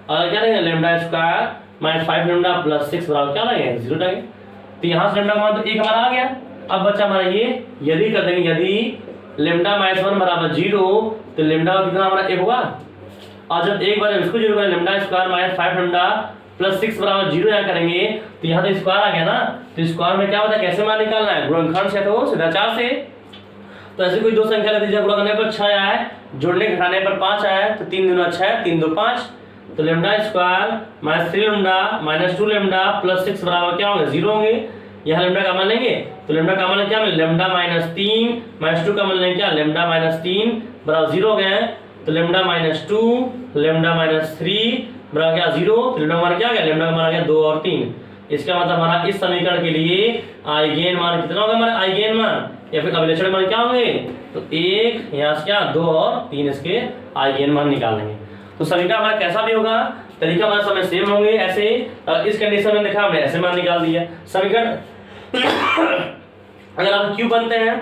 और क्या देंगे lambda square minus 5 lambda plus 6 बराबर क्या लगेगा 0 लगेगा। तो यहाँ से लेमडा मान तो 1 हमारा आ गया, अब बच्चा हमारा ये यदि कर देंगे, यदि लेमडा माइनस 1 बराबर 0 तो लेमडा कितना हमारा 1 होगा, और जब एक बार इसको 0 करें lambda square minus 5 lambda plus 6 बराबर 0 यहाँ करेंगे, तो यहाँ तो स्क्वायर आ गया ना, तो स्क्वायर में क्या होता है, कैसे मान निकालना है, गुणनखंड से तो सीधा 4 से, तो ऐसे कोई दो संख्या ले दीजिए, गुणा करने पर 6 आया है, जोड़ने घटाने पर 5 आया है, तो 3 दूना 6 3 2 5, तो lambda square minus 3 lambda minus 2 lambda plus 6 बराबर क्या होंगे 0 होंगे। यहाँ लेमडा का मान लेंगे, तो लेमडा का मान क्या मिले, लेमडा माइनस 3 माइनस 2 का मान लेंगे क्या, लेमडा माइनस 3 बराबर 0 हो गए, तो लेमडा माइनस 2 लेमडा माइनस 3 बराबर क्या 0, तो लेमडा का मान क्या आ गया, लेमडा का मान आ गया 2 और 3। इसका मतलब हमारा इस समीकरण के लिए आइगेन मान कितना होगा, हमारा आइगेन मान या फिर अभिलक्षण मान क्या होंगे, तो 1 यहाँ से क्या 2 और 3 इसके आइगेन मान निकाल लेंगे। तो समीकरण हमारा कैसा भी होगा, तरीका हमारा समय सेम होंगे, ऐसे इस कंडीशन में देखा हमने ऐसे मान निकाल दिया समीकरण। अगर आप क्यूब बनते हैं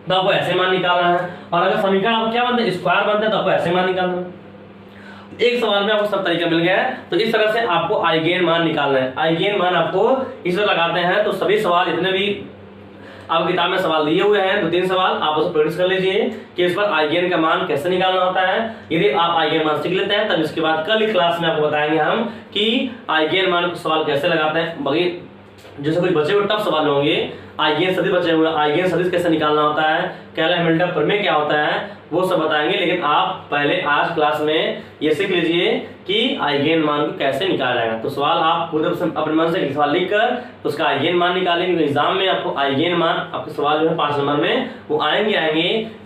तो आपको ऐसे मान निकालना है, और अगर समीकरण आपको क्या बनते हैं स्क्वायर बनते हैं तो आपको ऐसे मान निकालना है। एक सवाल में आपको सब तरीका मिल गया है, तो इस तरह से आपको आइगेन मान निकालना है। आइगेन मान आपको इस तरह लगाते हैं, तो सभी सवाल जितने भी आप किताब में सवाल दिए हुए हैं 2-3 सवाल आप उसे प्रैक्टिस कर लीजिए कि इस पर आइगेन का मान कैसे निकालना होता है। यदि आप आइगेन मान सीख लेते हैं तब इसके बाद कल की क्लास में आपको बताएंगे हम कि आइगेन मान को सवाल कैसे लगाते हैं। बाकी जैसे कुछ बचे हुए टफ सवाल होंगे, आइगेन सदिश बचे हुए, आइगेन सदिश कैसे निकालना होता है, कैलर हैमिल्टन प्रमेय क्या होता है, वो सब बताएंगे। लेकिन आप पहले आज क्लास में ये सीख लीजिए कि आइगेन मान को कैसे निकाला जाएगा। तो सवाल आप खुद अपने मन से सवाल लिखकर उसका आइगेन मान निकालेंगे, क्योंकि एग्जाम में आपको आइगेन मान आपके सवाल जो है 5 नंबर में वो आएंगे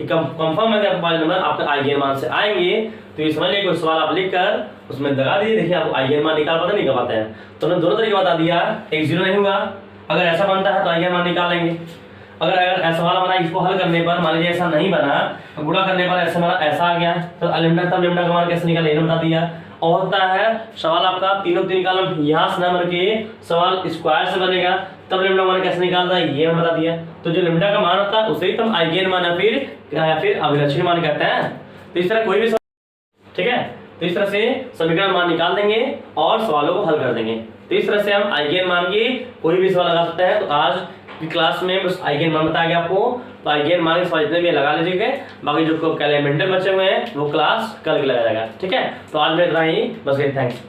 कंफर्म है कि आपको 5 नंबर आपके आइगेन मान से आएंगे। तो ये समझ लीजिए कोई सवाल आप लिखकर उसमें लगा दीजिए, देखिए आप आइगेन मान निकाल पाते नहीं कर पाते हैं। तो हमने दोनों तरीके बता दिया, एक 0 नहीं होगा, अगर ऐसा बनता है तो आइगेन मान निकाल लेंगे। अगर ऐसा सवाल हमारा इसको हल करने पर मान लीजिए ऐसा नहीं बना, गुणा करने पर ऐसा हमारा ऐसा आ गया, तो लेमडा तब लेमडा का मान कैसे निकालें ये बता दिया। और होता है सवाल आपका तीनों कॉलम यहाँ से न बन के सवाल स्क्वायर से बनेगा, तब लेमडा मान कैसे निकालता है ये बता दिया। तो जो लेमडा का मान होता है उसे ही हम आइगेन मान या फिर अभिलक्षण मान कहते हैं। तो इस तरह कोई भी ठीक है, तो इस तरह से समीकरण मान निकाल देंगे और सवालों को हल कर देंगे। तो इस तरह से हम आइगेन मान के कोई भी सवाल लगा सकते हैं। तो आज की क्लास में बस आइगेन मान बताया गया आपको, तो आइगेन मान के सवाल जितने भी लगा लीजिएगा, बाकी जो कैलर हैमिल्टन बचे हुए हैं वो क्लास कल लगाया जाएगा। ठीक है, तो आज में इतना ही, बस थैंक्स।